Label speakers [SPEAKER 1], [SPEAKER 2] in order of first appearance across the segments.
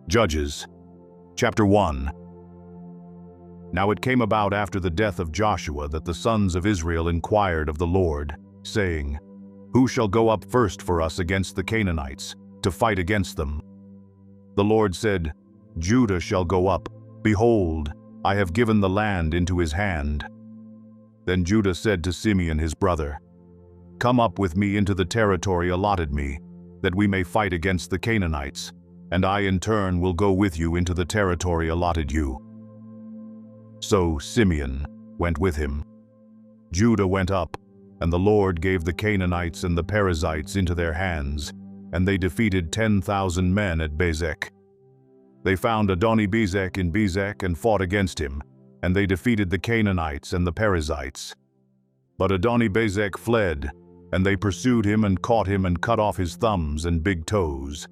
[SPEAKER 1] Judges, chapter 1. Now it came about after the death of Joshua that the sons of Israel inquired of the Lord, saying, Who shall go up first for us against the Canaanites, to fight against them? The Lord said, Judah shall go up. Behold, I have given the land into his hand. Then Judah said to Simeon his brother, Come up with me into the territory allotted me, that we may fight against the Canaanites, and I in turn will go with you into the territory allotted you. So Simeon went with him. Judah went up, and the Lord gave the Canaanites and the Perizzites into their hands, and they defeated 10,000 men at Bezek. They found Adoni-Bezek in Bezek and fought against him, and they defeated the Canaanites and the Perizzites. But Adoni-Bezek fled, and they pursued him and caught him and cut off his thumbs and big toes.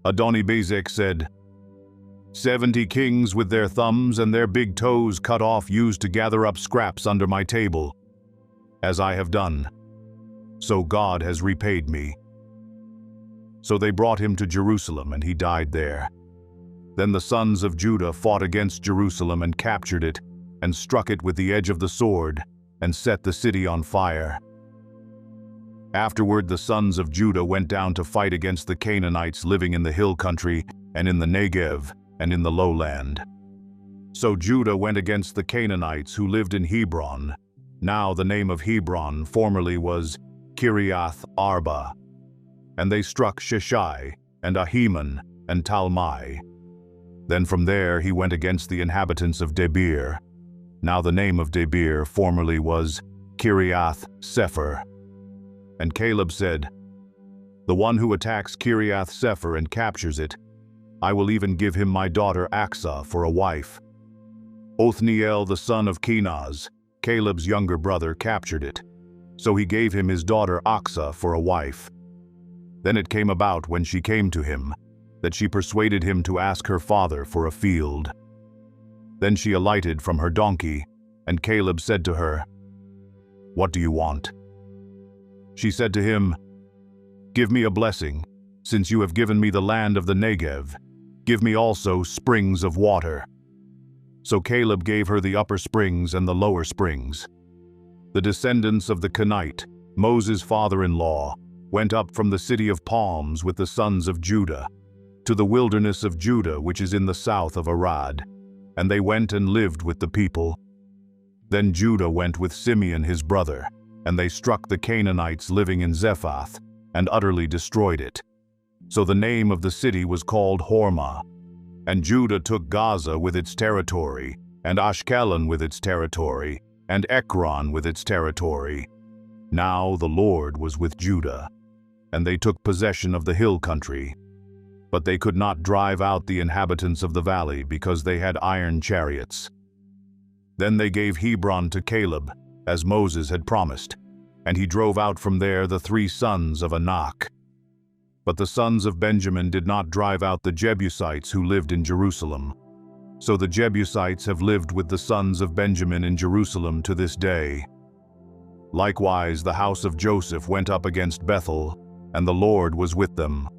[SPEAKER 1] Adoni-Bezek said, 70 kings with their thumbs and their big toes cut off used to gather up scraps under my table. As I have done, so God has repaid me. So they brought him to Jerusalem, and he died there. Then the sons of Judah fought against Jerusalem and captured it, and struck it with the edge of the sword, and set the city on fire. Afterward the sons of Judah went down to fight against the Canaanites living in the hill country, and in the Negev, and in the lowland. So Judah went against the Canaanites who lived in Hebron. Now the name of Hebron formerly was Kiriath Arba. And they struck Sheshai, and Ahiman, and Talmai. Then from there he went against the inhabitants of Debir. Now the name of Debir formerly was Kiriath Sepher. And Caleb said, The one who attacks Kiriath Sepher and captures it, I will even give him my daughter Aksah for a wife. Othniel the son of Kenaz, Caleb's younger brother, captured it. So he gave him his daughter Aksah for a wife. Then it came about when she came to him, that she persuaded him to ask her father for a field. Then she alighted from her donkey, and Caleb said to her, What do you want? She said to him, Give me a blessing, since you have given me the land of the Negev. Give me also springs of water. So Caleb gave her the upper springs and the lower springs. The descendants of the Kenite, Moses' father-in-law, went up from the city of palms with the sons of Judah, to the wilderness of Judah which is in the south of Arad, and they went and lived with the people. Then Judah went with Simeon his brother, and they struck the Canaanites living in Zephath, and utterly destroyed it. So the name of the city was called Hormah. And Judah took Gaza with its territory, and Ashkelon with its territory, and Ekron with its territory. Now the Lord was with Judah, and they took possession of the hill country. But they could not drive out the inhabitants of the valley, because they had iron chariots. Then they gave Hebron to Caleb, as Moses had promised, and he drove out from there the 3 sons of Anak. But the sons of Benjamin did not drive out the Jebusites who lived in Jerusalem. So the Jebusites have lived with the sons of Benjamin in Jerusalem to this day. Likewise the house of Joseph went up against Bethel, and the Lord was with them.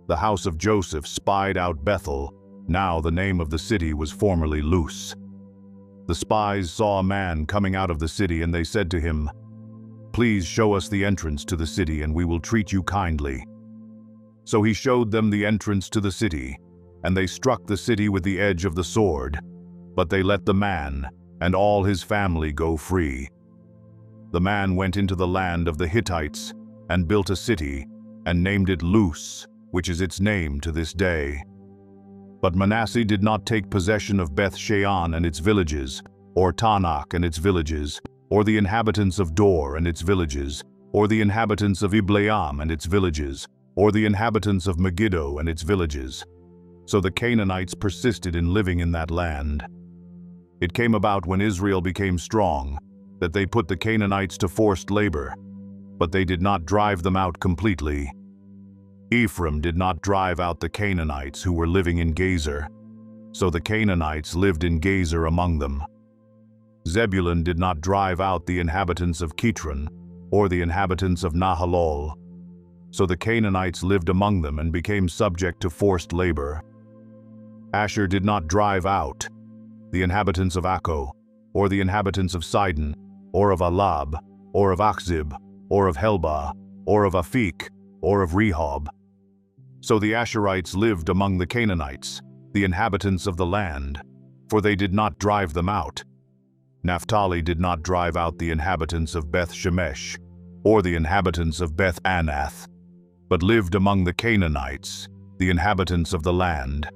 [SPEAKER 1] The house of Joseph spied out Bethel. Now the name of the city was formerly Luz. The spies saw a man coming out of the city, and they said to him, Please show us the entrance to the city, and we will treat you kindly. So he showed them the entrance to the city, and they struck the city with the edge of the sword, but they let the man and all his family go free. The man went into the land of the Hittites and built a city, and named it Luz, which is its name to this day. But Manasseh did not take possession of Beth-shean and its villages, or Tanakh and its villages, or the inhabitants of Dor and its villages, or the inhabitants of Ibleam and its villages, or the inhabitants of Megiddo and its villages. So the Canaanites persisted in living in that land. It came about when Israel became strong, that they put the Canaanites to forced labor, but they did not drive them out completely. Ephraim did not drive out the Canaanites who were living in Gezer, so the Canaanites lived in Gezer among them. Zebulun did not drive out the inhabitants of Kitron, or the inhabitants of Nahalol, so the Canaanites lived among them and became subject to forced labor. Asher did not drive out the inhabitants of Akko, or the inhabitants of Sidon, or of Alab, or of Achzib, or of Helbah, or of Aphik, or of Rehob. So the Asherites lived among the Canaanites, the inhabitants of the land, for they did not drive them out. Naphtali did not drive out the inhabitants of Beth Shemesh, or the inhabitants of Beth Anath, but lived among the Canaanites, the inhabitants of the land,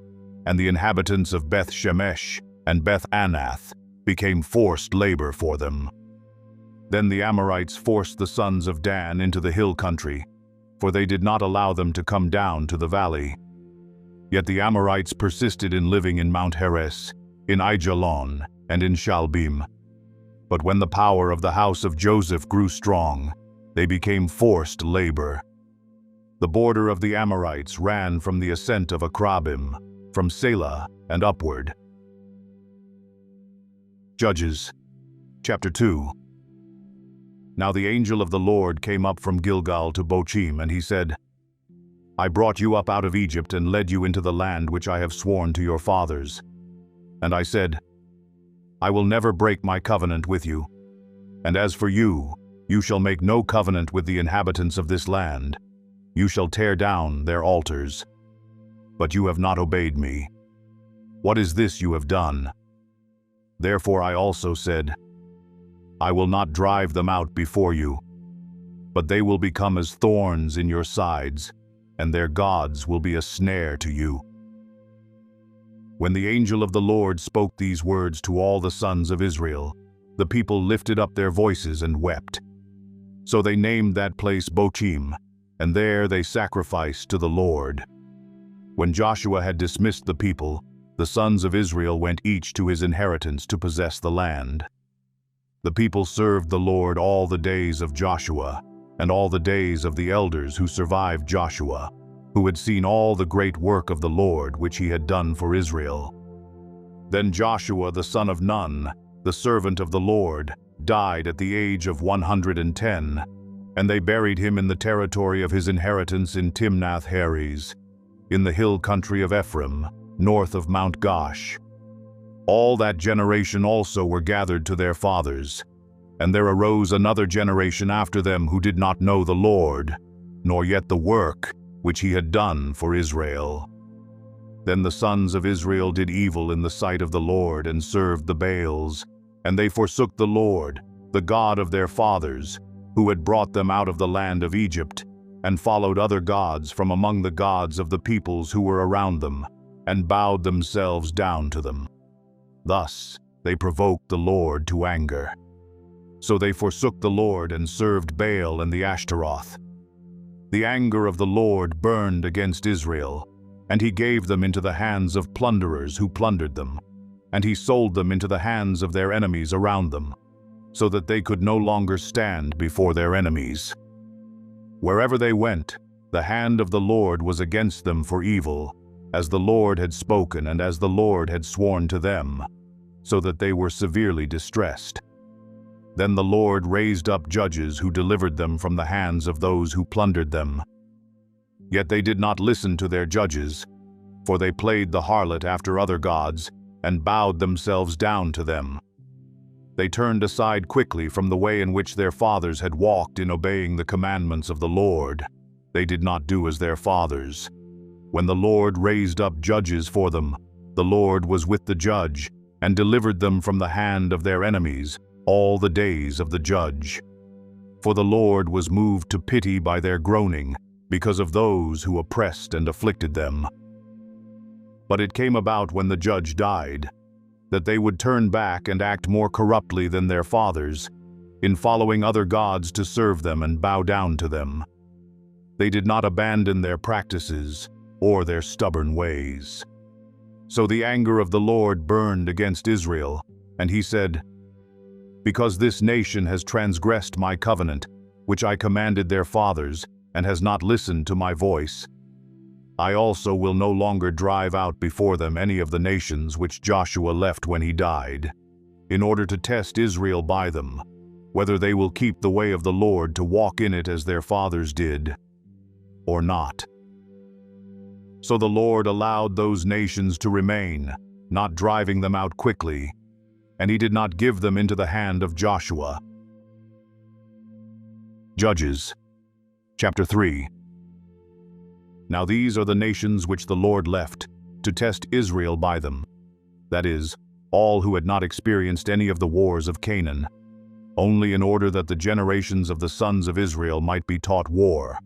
[SPEAKER 1] and the inhabitants of Beth Shemesh and Beth Anath became forced labor for them. Then the Amorites forced the sons of Dan into the hill country, for they did not allow them to come down to the valley. Yet the Amorites persisted in living in Mount Heres, in Aijalon, and in Shalbim. But when the power of the house of Joseph grew strong, they became forced labor. The border of the Amorites ran from the ascent of Akrabim, from Selah and upward. Judges, chapter 2. Now the angel of the Lord came up from Gilgal to Bochim, and he said, I brought you up out of Egypt and led you into the land which I have sworn to your fathers. And I said, I will never break my covenant with you. And as for you, you shall make no covenant with the inhabitants of this land. You shall tear down their altars. But you have not obeyed me. What is this you have done? Therefore I also said, I will not drive them out before you, but they will become as thorns in your sides, and their gods will be a snare to you. When the angel of the Lord spoke these words to all the sons of Israel, the people lifted up their voices and wept. So they named that place Bochim, and there they sacrificed to the Lord. When Joshua had dismissed the people, the sons of Israel went each to his inheritance to possess the land. The people served the Lord all the days of Joshua, and all the days of the elders who survived Joshua, who had seen all the great work of the Lord which he had done for Israel. Then Joshua the son of Nun, the servant of the Lord, died at the age of 110, and they buried him in the territory of his inheritance in Timnath-Heres, in the hill country of Ephraim, north of Mount Gosh. All that generation also were gathered to their fathers, and there arose another generation after them who did not know the Lord, nor yet the work which he had done for Israel. Then the sons of Israel did evil in the sight of the Lord and served the Baals, and they forsook the Lord, the God of their fathers, who had brought them out of the land of Egypt, and followed other gods from among the gods of the peoples who were around them, and bowed themselves down to them. Thus they provoked the Lord to anger. So they forsook the Lord and served Baal and the Ashtaroth. The anger of the Lord burned against Israel, and he gave them into the hands of plunderers who plundered them, and he sold them into the hands of their enemies around them, so that they could no longer stand before their enemies. Wherever they went, the hand of the Lord was against them for evil, as the Lord had spoken and as the Lord had sworn to them, so that they were severely distressed. Then the Lord raised up judges who delivered them from the hands of those who plundered them. Yet they did not listen to their judges, for they played the harlot after other gods and bowed themselves down to them. They turned aside quickly from the way in which their fathers had walked in obeying the commandments of the Lord. They did not do as their fathers. When the Lord raised up judges for them, the Lord was with the judge and delivered them from the hand of their enemies all the days of the judge. For the Lord was moved to pity by their groaning, because of those who oppressed and afflicted them. But it came about when the judge died, that they would turn back and act more corruptly than their fathers, in following other gods to serve them and bow down to them. They did not abandon their practices or their stubborn ways. So the anger of the Lord burned against Israel, and he said, Because this nation has transgressed my covenant, which I commanded their fathers, and has not listened to my voice, I also will no longer drive out before them any of the nations which Joshua left when he died, in order to test Israel by them, whether they will keep the way of the Lord to walk in it as their fathers did, or not. So the Lord allowed those nations to remain, not driving them out quickly, and he did not give them into the hand of Joshua. Judges, chapter 3. Now these are the nations which the Lord left, to test Israel by them, that is, all who had not experienced any of the wars of Canaan, only in order that the generations of the sons of Israel might be taught war,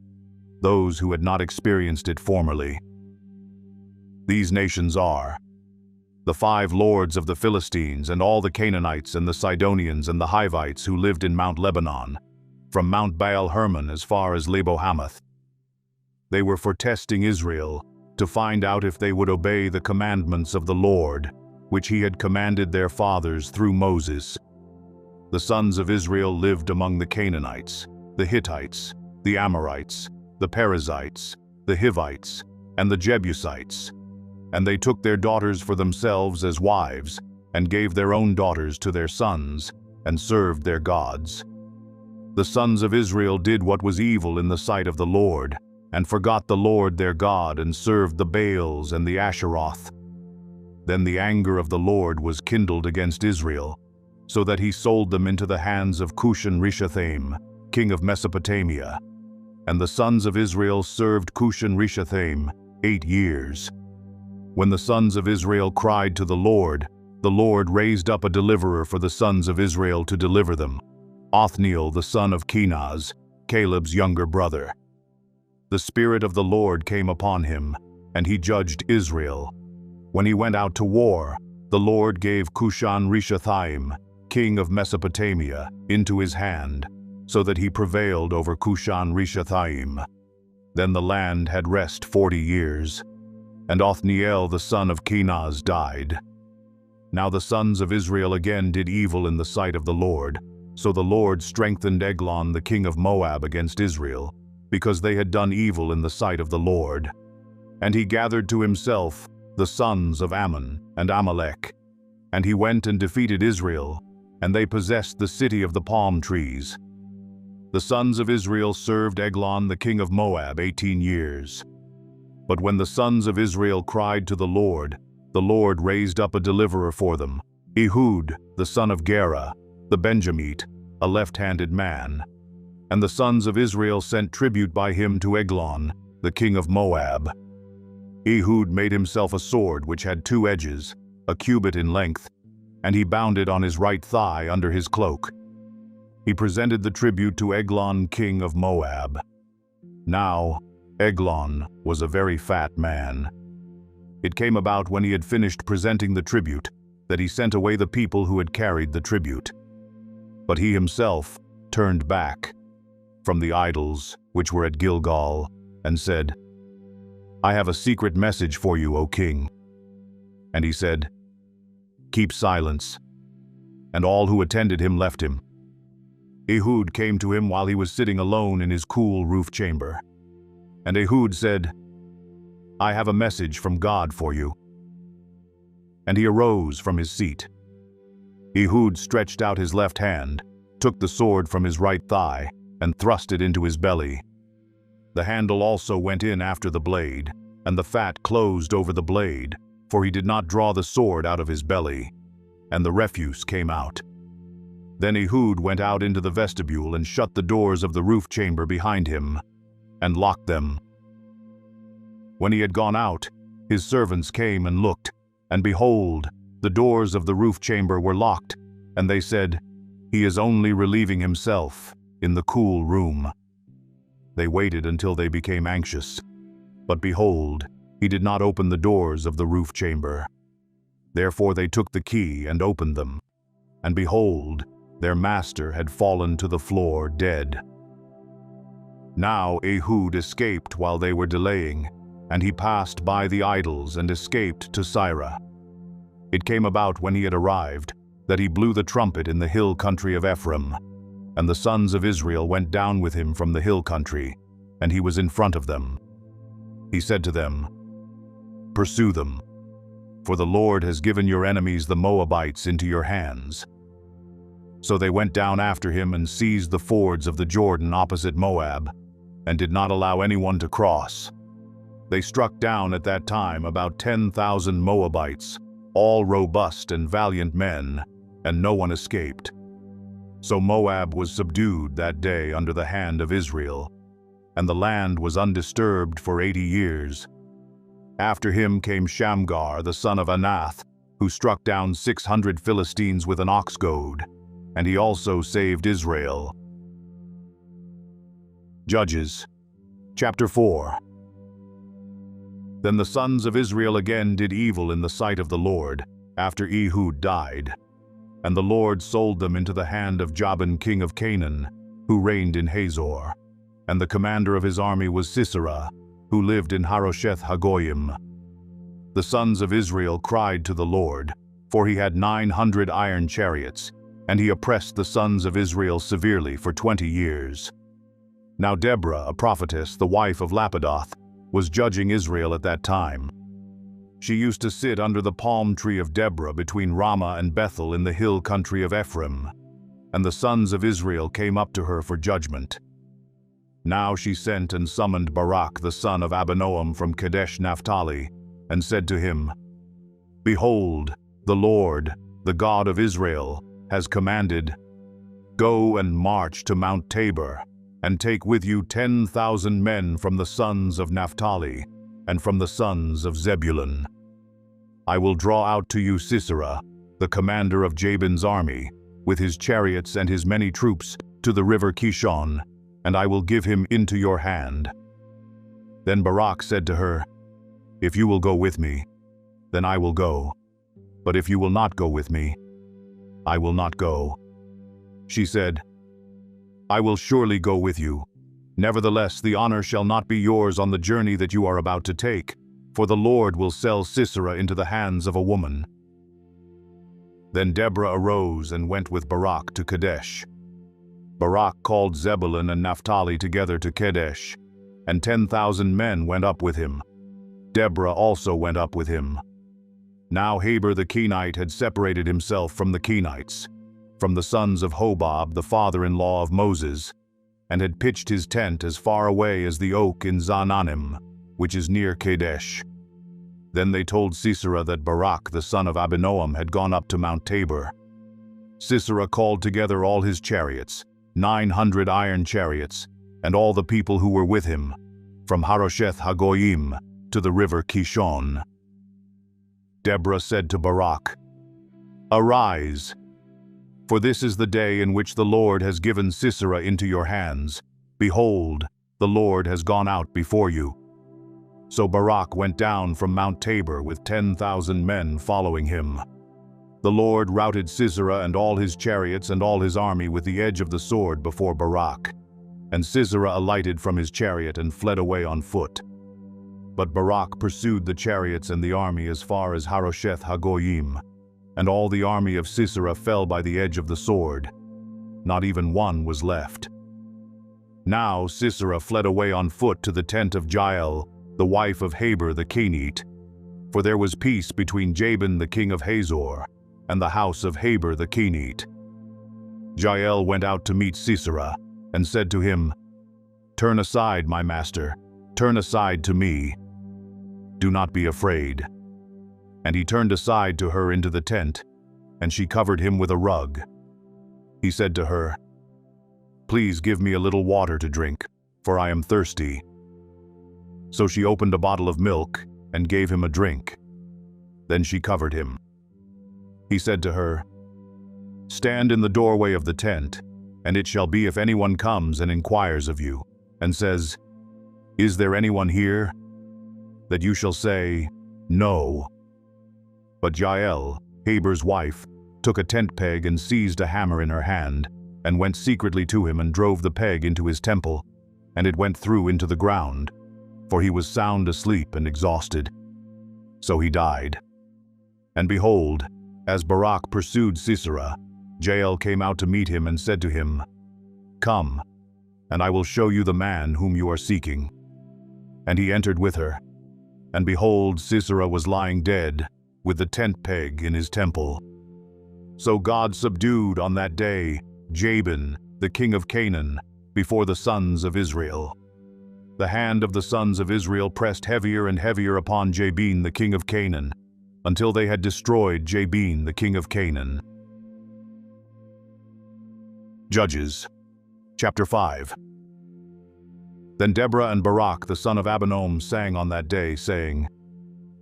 [SPEAKER 1] those who had not experienced it formerly. These nations are the 5 lords of the Philistines and all the Canaanites and the Sidonians and the Hivites who lived in Mount Lebanon, from Mount Baal Hermon as far as Lebo-Hamath. They were for testing Israel, to find out if they would obey the commandments of the Lord, which he had commanded their fathers through Moses. The sons of Israel lived among the Canaanites, the Hittites, the Amorites, the Perizzites, the Hivites, and the Jebusites. And they took their daughters for themselves as wives, and gave their own daughters to their sons, and served their gods. The sons of Israel did what was evil in the sight of the Lord, and forgot the Lord their God, and served the Baals and the Asheroth. Then the anger of the Lord was kindled against Israel, so that he sold them into the hands of Cushan-Rishathaim, king of Mesopotamia. And the sons of Israel served Cushan-Rishathaim 8 years. When the sons of Israel cried to the Lord raised up a deliverer for the sons of Israel to deliver them, Othniel the son of Kenaz, Caleb's younger brother. The Spirit of the Lord came upon him, and he judged Israel. When he went out to war, the Lord gave Cushan-Rishathaim, king of Mesopotamia, into his hand, so that he prevailed over Cushan-Rishathaim. Then the land had rest 40 years. And Othniel the son of Kenaz died. Now the sons of Israel again did evil in the sight of the Lord, so the Lord strengthened Eglon the king of Moab against Israel, because they had done evil in the sight of the Lord. And he gathered to himself the sons of Ammon and Amalek. And he went and defeated Israel, and they possessed the city of the palm trees. The sons of Israel served Eglon the king of Moab 18 years. But when the sons of Israel cried to the Lord raised up a deliverer for them, Ehud, the son of Gera, the Benjamite, a left-handed man. And the sons of Israel sent tribute by him to Eglon, the king of Moab. Ehud made himself a sword which had 2 edges, a cubit in length, and he bound it on his right thigh under his cloak. He presented the tribute to Eglon, king of Moab. Now, Eglon was a very fat man. It came about when he had finished presenting the tribute that he sent away the people who had carried the tribute. But he himself turned back from the idols which were at Gilgal and said, "I have a secret message for you, O king." And he said, "Keep silence." And all who attended him left him. Ehud came to him while he was sitting alone in his cool roof chamber. And Ehud said, "I have a message from God for you." And he arose from his seat. Ehud stretched out his left hand, took the sword from his right thigh, and thrust it into his belly. The handle also went in after the blade, and the fat closed over the blade, for he did not draw the sword out of his belly, and the refuse came out. Then Ehud went out into the vestibule and shut the doors of the roof chamber behind him, and locked them. When he had gone out, his servants came and looked, and behold, the doors of the roof chamber were locked, and they said, "He is only relieving himself in the cool room." They waited until they became anxious, but behold, he did not open the doors of the roof chamber. Therefore they took the key and opened them, and behold, their master had fallen to the floor dead. Now Ehud escaped while they were delaying, and he passed by the idols and escaped to Sirah. It came about when he had arrived that he blew the trumpet in the hill country of Ephraim, and the sons of Israel went down with him from the hill country, and he was in front of them. He said to them, "Pursue them, for the Lord has given your enemies the Moabites into your hands." So they went down after him and seized the fords of the Jordan opposite Moab, and did not allow anyone to cross. They struck down at that time about 10,000 Moabites, all robust and valiant men, and no one escaped. So Moab was subdued that day under the hand of Israel, and the land was undisturbed for 80 years. After him came Shamgar, the son of Anath, who struck down 600 Philistines with an ox goad, and he also saved Israel. Judges, chapter 4. Then the sons of Israel again did evil in the sight of the Lord, after Ehud died. And the Lord sold them into the hand of Jabin king of Canaan, who reigned in Hazor. And the commander of his army was Sisera, who lived in Harosheth Hagoyim. The sons of Israel cried to the Lord, for he had 900 iron chariots, and he oppressed the sons of Israel severely for 20 years. Now Deborah, a prophetess, the wife of Lapidoth, was judging Israel at that time. She used to sit under the palm tree of Deborah between Ramah and Bethel in the hill country of Ephraim, and the sons of Israel came up to her for judgment. Now she sent and summoned Barak the son of Abinoam from Kadesh Naphtali, and said to him, Behold, the Lord, the God of Israel, has commanded, Go and march to Mount Tabor, and take with you 10,000 men from the sons of Naphtali, and from the sons of Zebulun. I will draw out to you Sisera, the commander of Jabin's army, with his chariots and his many troops, to the river Kishon, and I will give him into your hand. Then Barak said to her, If you will go with me, then I will go. But if you will not go with me, I will not go. She said, I will surely go with you. Nevertheless, the honor shall not be yours on the journey that you are about to take, for the Lord will sell Sisera into the hands of a woman. Then Deborah arose and went with Barak to Kadesh. Barak called Zebulun and Naphtali together to Kadesh, and 10,000 men went up with him. Deborah also went up with him. Now Heber the Kenite had separated himself from the Kenites, from the sons of Hobab, the father-in-law of Moses, and had pitched his tent as far away as the oak in Zaanannim, which is near Kadesh. Then they told Sisera that Barak the son of Abinoam had gone up to Mount Tabor. Sisera called together all his chariots, 900 iron chariots, and all the people who were with him, from Harosheth Hagoyim to the river Kishon. Deborah said to Barak, Arise, for this is the day in which the Lord has given Sisera into your hands. Behold, the Lord has gone out before you. So Barak went down from Mount Tabor with 10,000 men following him. The Lord routed Sisera and all his chariots and all his army with the edge of the sword before Barak. And Sisera alighted from his chariot and fled away on foot. But Barak pursued the chariots and the army as far as Harosheth Hagoyim, and all the army of Sisera fell by the edge of the sword. Not even one was left. Now Sisera fled away on foot to the tent of Jael, the wife of Heber the Kenite, for there was peace between Jabin the king of Hazor and the house of Heber the Kenite. Jael went out to meet Sisera, and said to him, Turn aside, my master, turn aside to me. Do not be afraid. And he turned aside to her into the tent, and she covered him with a rug. He said to her, Please give me a little water to drink, for I am thirsty. So she opened a bottle of milk and gave him a drink. Then she covered him. He said to her, Stand in the doorway of the tent, and it shall be if anyone comes and inquires of you, and says, Is there anyone here? That you shall say, No. But Jael, Heber's wife, took a tent peg and seized a hammer in her hand, and went secretly to him and drove the peg into his temple, and it went through into the ground, for he was sound asleep and exhausted. So he died. And behold, as Barak pursued Sisera, Jael came out to meet him and said to him, Come, and I will show you the man whom you are seeking. And he entered with her. And behold, Sisera was lying dead, with the tent peg in his temple. So God subdued on that day Jabin, the king of Canaan, before the sons of Israel. the hand of the sons of Israel pressed heavier and heavier upon Jabin the king of Canaan, until they had destroyed Jabin the king of Canaan. Judges, chapter 5. Then Deborah and Barak the son of Abinoam sang on that day, saying,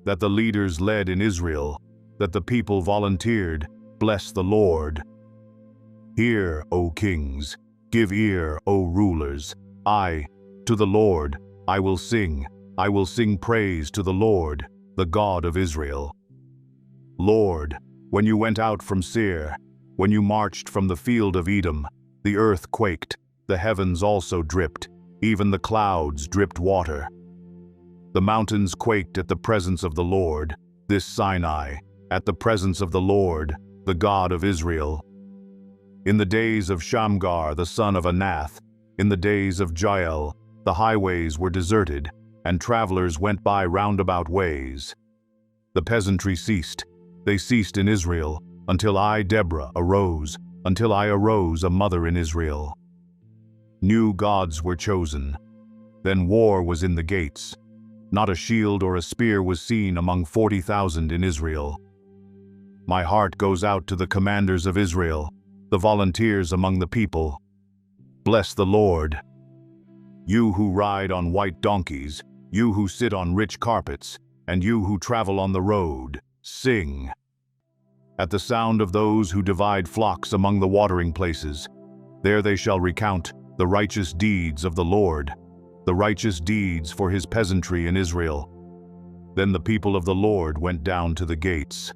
[SPEAKER 1] that the leaders led in Israel, that the people volunteered, bless the Lord. Hear, O kings, give ear, O rulers. To the Lord I will sing praise to the Lord, the God of Israel. Lord, when you went out from Seir, when you marched from the field of Edom, the earth quaked, the heavens also dripped, even the clouds dripped water. The mountains quaked at the presence of the Lord, this Sinai, at the presence of the Lord, the God of Israel. In the days of Shamgar the son of Anath, in the days of Jael, the highways were deserted, and travelers went by roundabout ways. The peasantry ceased, they ceased in Israel, until I, Deborah, arose, until I arose a mother in Israel. New gods were chosen. Then war was in the gates. Not a shield or a spear was seen among 40,000 in Israel. My heart goes out to the commanders of Israel, the volunteers among the people. Bless the Lord. You who ride on white donkeys, you who sit on rich carpets, and you who travel on the road, sing. At the sound of those who divide flocks among the watering places, there they shall recount the righteous deeds of the Lord, the righteous deeds for his peasantry in Israel. Then the people of the Lord went down to the gates.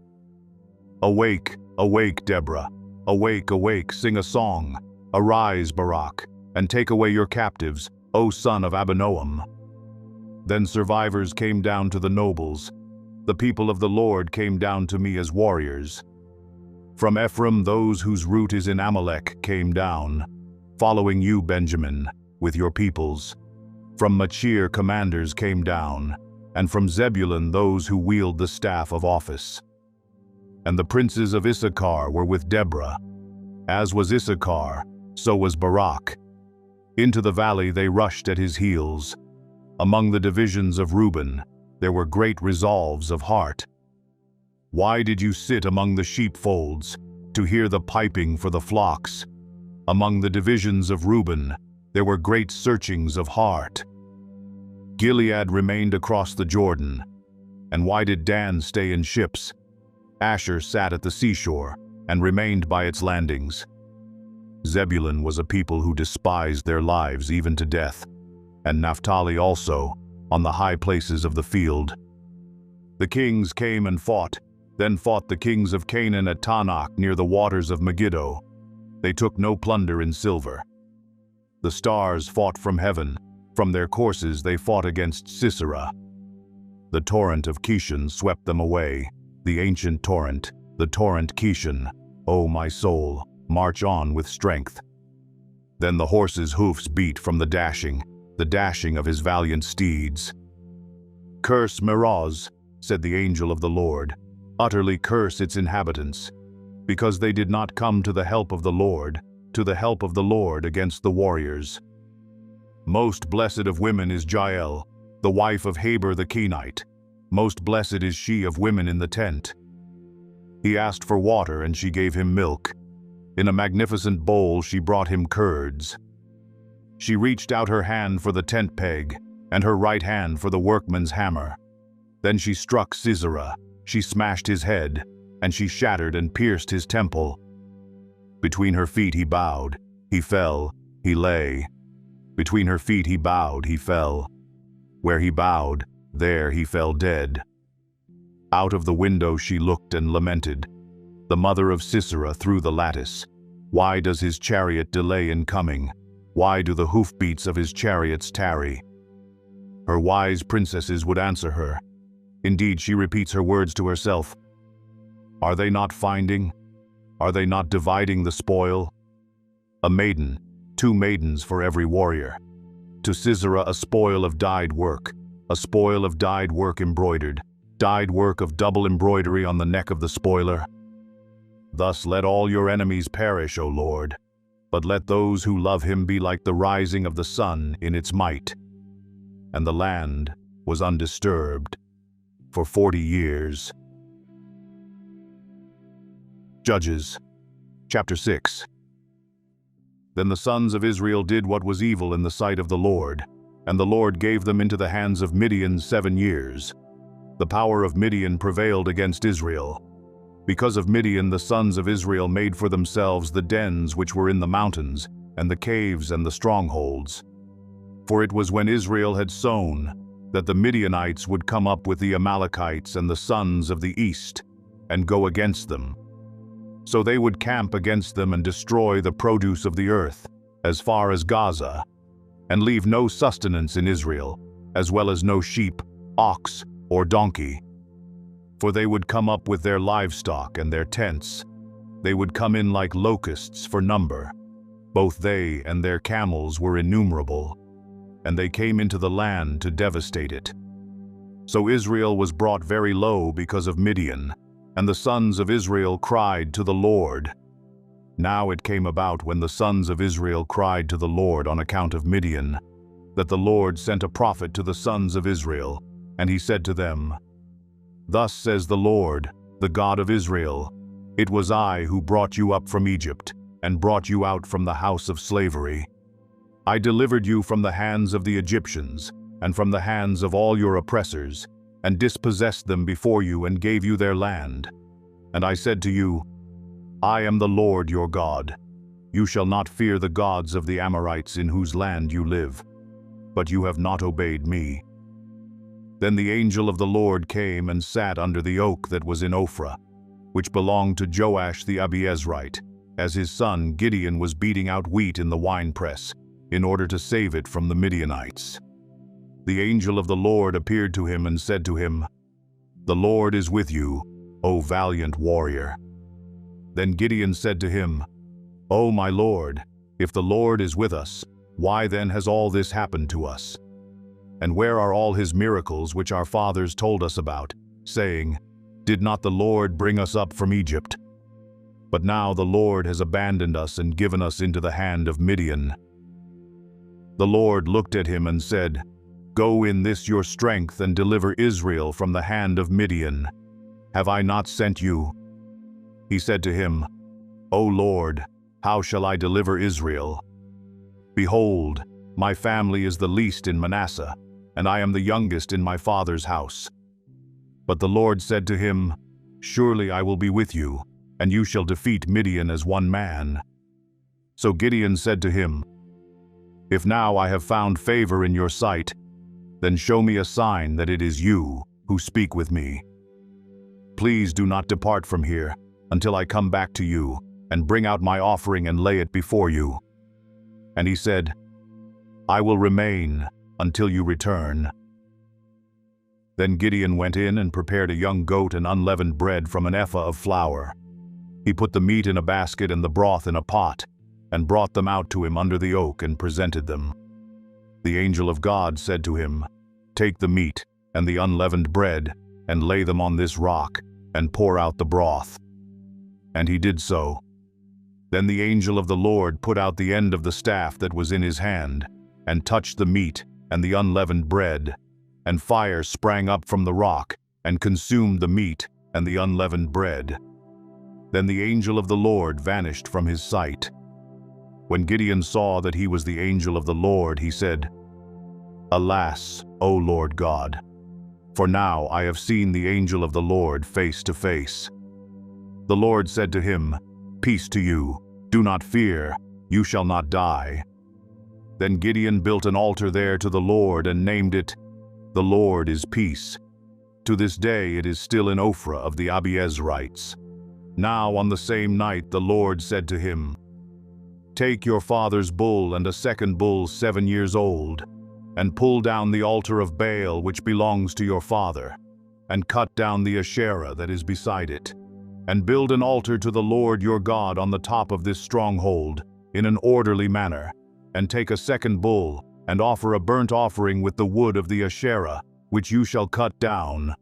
[SPEAKER 1] Awake, awake, Deborah. Awake, awake, sing a song. Arise, Barak, and take away your captives, O son of Abinoam. Then survivors came down to the nobles. The people of the Lord came down to me as warriors. From Ephraim those whose root is in Amalek came down, following you, Benjamin, with your peoples. From Machir commanders came down, and from Zebulun those who wield the staff of office. And the princes of Issachar were with Deborah. As was Issachar, so was Barak. Into the valley they rushed at his heels. Among the divisions of Reuben, there were great resolves of heart. Why did you sit among the sheepfolds, to hear the piping for the flocks? Among the divisions of Reuben, there were great searchings of heart. Gilead remained across the Jordan. And why did Dan stay in ships? Asher sat at the seashore, and remained by its landings. Zebulun was a people who despised their lives even to death, and Naphtali also, on the high places of the field. The kings came and fought, then fought the kings of Canaan at Tanakh near the waters of Megiddo. They took no plunder in silver. The stars fought from heaven, from their courses they fought against Sisera. The torrent of Kishon swept them away, the ancient torrent, the torrent Kishon. O my soul, march on with strength. Then the horse's hoofs beat from the dashing of his valiant steeds. Curse Meroz, said the angel of the Lord, utterly curse its inhabitants, because they did not come to the help of the Lord, against the warriors. Most blessed of women is Jael, the wife of Heber the Kenite. Most blessed is she of women in the tent. He asked for water, and she gave him milk. In a magnificent bowl she brought him curds. She reached out her hand for the tent peg, and her right hand for the workman's hammer. Then she struck Sisera, she smashed his head, and she shattered and pierced his temple. Between her feet he bowed, he fell, he lay. Between her feet he bowed, he fell. Where he bowed, there he fell dead. Out of the window she looked and lamented. The mother of Sisera through the lattice. Why does his chariot delay in coming? Why do the hoofbeats of his chariots tarry? Her wise princesses would answer her. Indeed, she repeats her words to herself. Are they not finding? Are they not dividing the spoil? A maiden, 2 maidens for every warrior. To Sisera a spoil of dyed work, a spoil of dyed work embroidered, dyed work of double embroidery on the neck of the spoiler. Thus let all your enemies perish, O Lord, but let those who love him be like the rising of the sun in its might. and the land was undisturbed for 40 years. Judges, chapter 6. Then the sons of Israel did what was evil in the sight of the Lord, and the Lord gave them into the hands of Midian 7 years. The power of Midian prevailed against Israel. Because of Midian, the sons of Israel made for themselves the dens which were in the mountains, and the caves and the strongholds. For it was when Israel had sown that the Midianites would come up with the Amalekites and the sons of the east, and go against them. So they would camp against them and destroy the produce of the earth, as far as Gaza, and leave no sustenance in Israel, as well as no sheep, ox, or donkey. For they would come up with their livestock and their tents. They would come in like locusts for number. Both they and their camels were innumerable, and they came into the land to devastate it. So Israel was brought very low because of Midian, and the sons of Israel cried to the Lord. Now it came about when the sons of Israel cried to the Lord on account of Midian, that the Lord sent a prophet to the sons of Israel, and he said to them, "Thus says the Lord, the God of Israel, it was I who brought you up from Egypt, and brought you out from the house of slavery. I delivered you from the hands of the Egyptians, and from the hands of all your oppressors, and dispossessed them before you and gave you their land. And I said to you, I am the Lord your God. You shall not fear the gods of the Amorites in whose land you live. But you have not obeyed me." Then the angel of the Lord came and sat under the oak that was in Ophrah, which belonged to Joash the Abiezrite, as his son Gideon was beating out wheat in the winepress, in order to save it from the Midianites. The angel of the Lord appeared to him and said to him, "The Lord is with you, O valiant warrior." Then Gideon said to him, "O my Lord, if the Lord is with us, why then has all this happened to us? And where are all his miracles which our fathers told us about, saying, 'Did not the Lord bring us up from Egypt?' But now the Lord has abandoned us and given us into the hand of Midian." The Lord looked at him and said, "Go in this your strength and deliver Israel from the hand of Midian. Have I not sent you?" He said to him, "O Lord, how shall I deliver Israel? Behold, my family is the least in Manasseh, and I am the youngest in my father's house." But the Lord said to him, "Surely I will be with you, and you shall defeat Midian as one man." So Gideon said to him, "If now I have found favor in your sight, then show me a sign that it is you who speak with me. Please do not depart from here until I come back to you and bring out my offering and lay it before you." And he said, "I will remain until you return." Then Gideon went in and prepared a young goat and unleavened bread from an ephah of flour. He put the meat in a basket and the broth in a pot, and brought them out to him under the oak and presented them. The angel of God said to him, "Take the meat and the unleavened bread, and lay them on this rock, and pour out the broth." And he did so. Then the angel of the Lord put out the end of the staff that was in his hand, and touched the meat and the unleavened bread, and fire sprang up from the rock, and consumed the meat and the unleavened bread. Then the angel of the Lord vanished from his sight. When Gideon saw that he was the angel of the Lord, he said, "Alas, O Lord God, for now I have seen the angel of the Lord face to face." The Lord said to him, "Peace to you, do not fear, you shall not die." Then Gideon built an altar there to the Lord and named it, "The Lord is Peace." To this day it is still in Ophrah of the Abiezrites. Now on the same night the Lord said to him, "Take your father's bull and a second bull 7 years old, and pull down the altar of Baal which belongs to your father, and cut down the Asherah that is beside it, and build an altar to the Lord your God on the top of this stronghold, in an orderly manner, and take a second bull, and offer a burnt offering with the wood of the Asherah, which you shall cut down."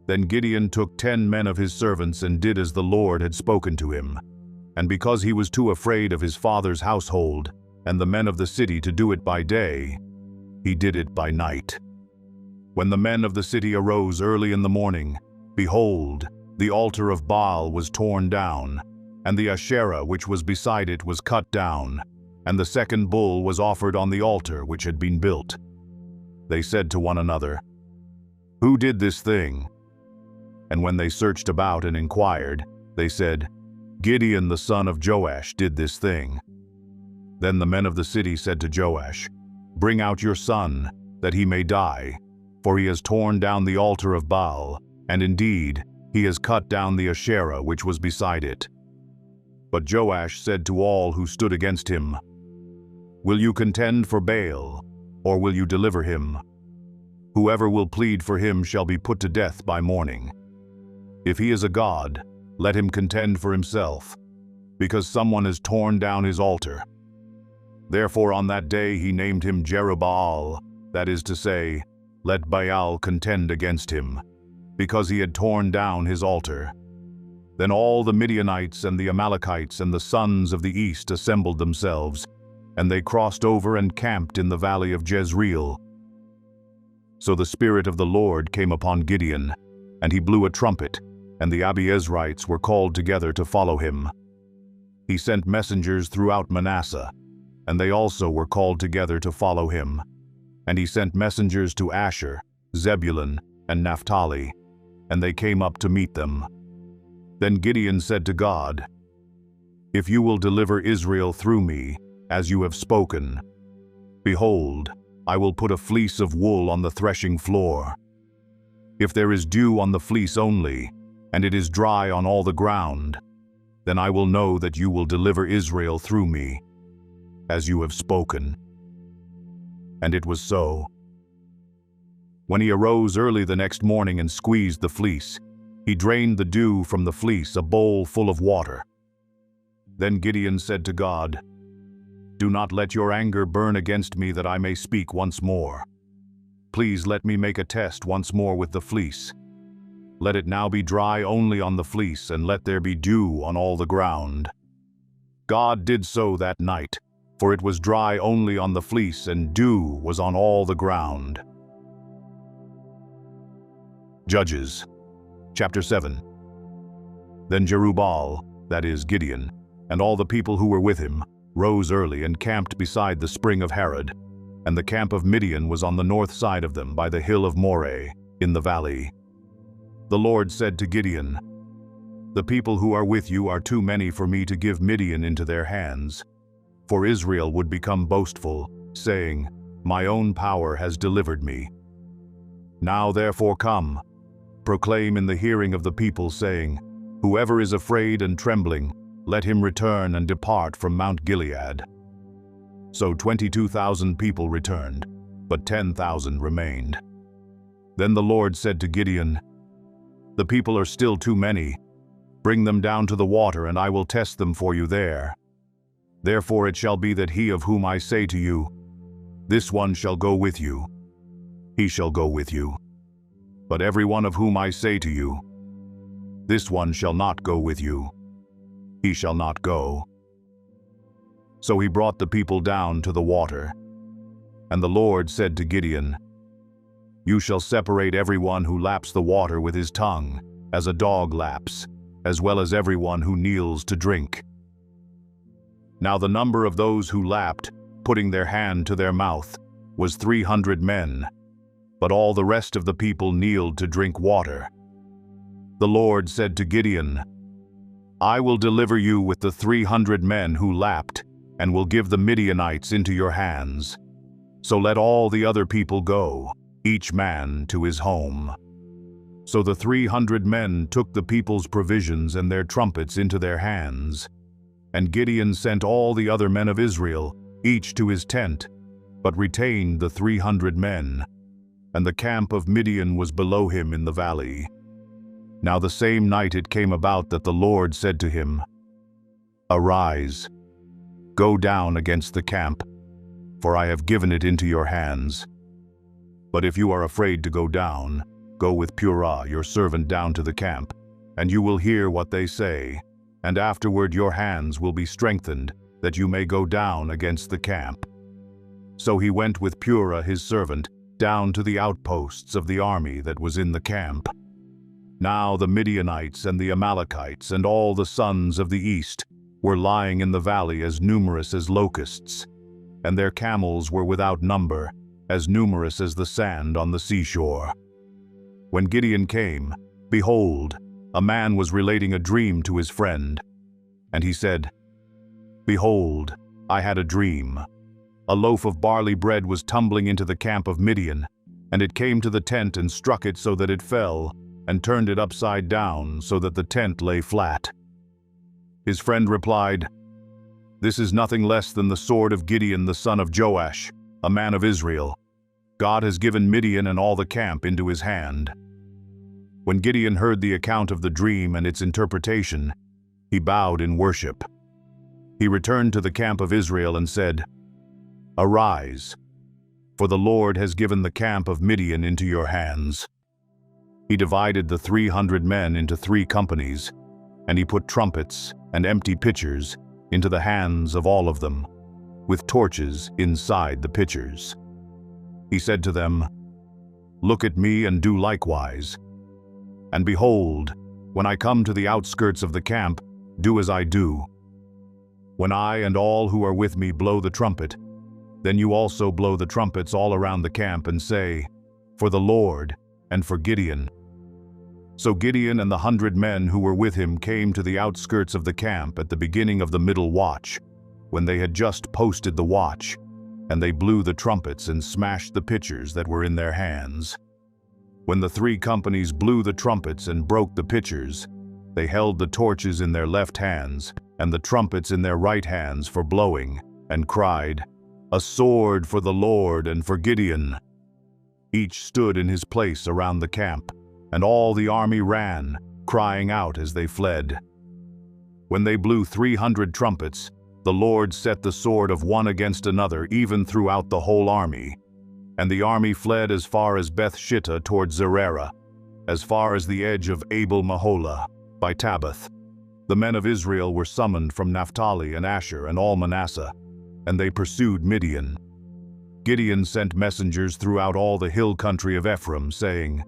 [SPEAKER 1] Then Gideon took 10 men of his servants and did as the Lord had spoken to him. And because he was too afraid of his father's household and the men of the city to do it by day, he did it by night. When the men of the city arose early in the morning, behold, the altar of Baal was torn down, and the Asherah which was beside it was cut down, and the second bull was offered on the altar which had been built. They said to one another, "Who did this thing?" And when they searched about and inquired, they said, "Gideon the son of Joash did this thing." Then the men of the city said to Joash, "Bring out your son, that he may die, for he has torn down the altar of Baal, and indeed he has cut down the Asherah which was beside it." But Joash said to all who stood against him, "Will you contend for Baal, or will you deliver him? Whoever will plead for him shall be put to death by morning. If he is a god, let him contend for himself, because someone has torn down his altar." Therefore on that day he named him Jerubbaal, that is to say, "Let Baal contend against him," because he had torn down his altar. Then all the Midianites and the Amalekites and the sons of the east assembled themselves, and they crossed over and camped in the valley of Jezreel. So the Spirit of the Lord came upon Gideon, and he blew a trumpet, and the Abiezrites were called together to follow him. He sent messengers throughout Manasseh, and they also were called together to follow him. And he sent messengers to Asher, Zebulun, and Naphtali, and they came up to meet them. Then Gideon said to God, "If you will deliver Israel through me, as you have spoken, behold, I will put a fleece of wool on the threshing floor. If there is dew on the fleece only, and it is dry on all the ground, then I will know that you will deliver Israel through me, as you have spoken." And it was so. When he arose early the next morning and squeezed the fleece, he drained the dew from the fleece, a bowl full of water. Then Gideon said to God, "Do not let your anger burn against me that I may speak once more. Please let me make a test once more with the fleece. Let it now be dry only on the fleece, and let there be dew on all the ground." God did so that night, for it was dry only on the fleece, and dew was on all the ground. Judges, chapter 7. Then Jerubbaal, that is Gideon, and all the people who were with him, rose early and camped beside the spring of Harod, and the camp of Midian was on the north side of them by the hill of Moreh, in the valley. The Lord said to Gideon, "The people who are with you are too many for me to give Midian into their hands." For Israel would become boastful, saying, "My own power has delivered me." Now therefore come, proclaim in the hearing of the people, saying, "Whoever is afraid and trembling, let him return and depart from Mount Gilead." So 22,000 people returned, but 10,000 remained. Then the Lord said to Gideon, "The people are still too many. Bring them down to the water, and I will test them for you there. Therefore it shall be that he of whom I say to you, 'This one shall go with you,' he shall go with you. But every one of whom I say to you, 'This one shall not go with you,' he shall not go." So he brought the people down to the water. And the Lord said to Gideon, "You shall separate everyone who laps the water with his tongue, as a dog laps, as well as everyone who kneels to drink." Now the number of those who lapped, putting their hand to their mouth, was 300 men, but all the rest of the people kneeled to drink water. The Lord said to Gideon, "I will deliver you with the 300 men who lapped, and will give the Midianites into your hands. So let all the other people go, each man to his home." So the 300 men took the people's provisions and their trumpets into their hands. And Gideon sent all the other men of Israel, each to his tent, but retained the 300 men. And the camp of Midian was below him in the valley. Now the same night it came about that the Lord said to him, "Arise, go down against the camp, for I have given it into your hands. But if you are afraid to go down, go with Purah your servant down to the camp, and you will hear what they say, and afterward your hands will be strengthened, that you may go down against the camp." So he went with Purah his servant down to the outposts of the army that was in the camp. Now the Midianites and the Amalekites and all the sons of the east were lying in the valley as numerous as locusts, and their camels were without number, as numerous as the sand on the seashore. When Gideon came, behold, a man was relating a dream to his friend. And he said, "Behold, I had a dream. A loaf of barley bread was tumbling into the camp of Midian, and it came to the tent and struck it so that it fell, and turned it upside down so that the tent lay flat." His friend replied, "This is nothing less than the sword of Gideon the son of Joash, a man of Israel. God has given Midian and all the camp into his hand." When Gideon heard the account of the dream and its interpretation, he bowed in worship. He returned to the camp of Israel and said, "Arise, for the Lord has given the camp of Midian into your hands." He divided the 300 men into 3 companies, and he put trumpets and empty pitchers into the hands of all of them, with torches inside the pitchers. He said to them, "Look at me and do likewise. And behold, when I come to the outskirts of the camp, do as I do. When I and all who are with me blow the trumpet, then you also blow the trumpets all around the camp and say, 'For the Lord and for Gideon.'" So Gideon and the 100 men who were with him came to the outskirts of the camp at the beginning of the middle watch, when they had just posted the watch, and they blew the trumpets and smashed the pitchers that were in their hands. When the 3 companies blew the trumpets and broke the pitchers, they held the torches in their left hands and the trumpets in their right hands for blowing, and cried, "A sword for the Lord and for Gideon." Each stood in his place around the camp, and all the army ran, crying out as they fled. When they blew 300 trumpets, the Lord set the sword of one against another even throughout the whole army. And the army fled as far as Beth-shittah toward Zererah, as far as the edge of Abel-Maholah by Tabbath. The men of Israel were summoned from Naphtali and Asher and all Manasseh, and they pursued Midian. Gideon sent messengers throughout all the hill country of Ephraim, saying,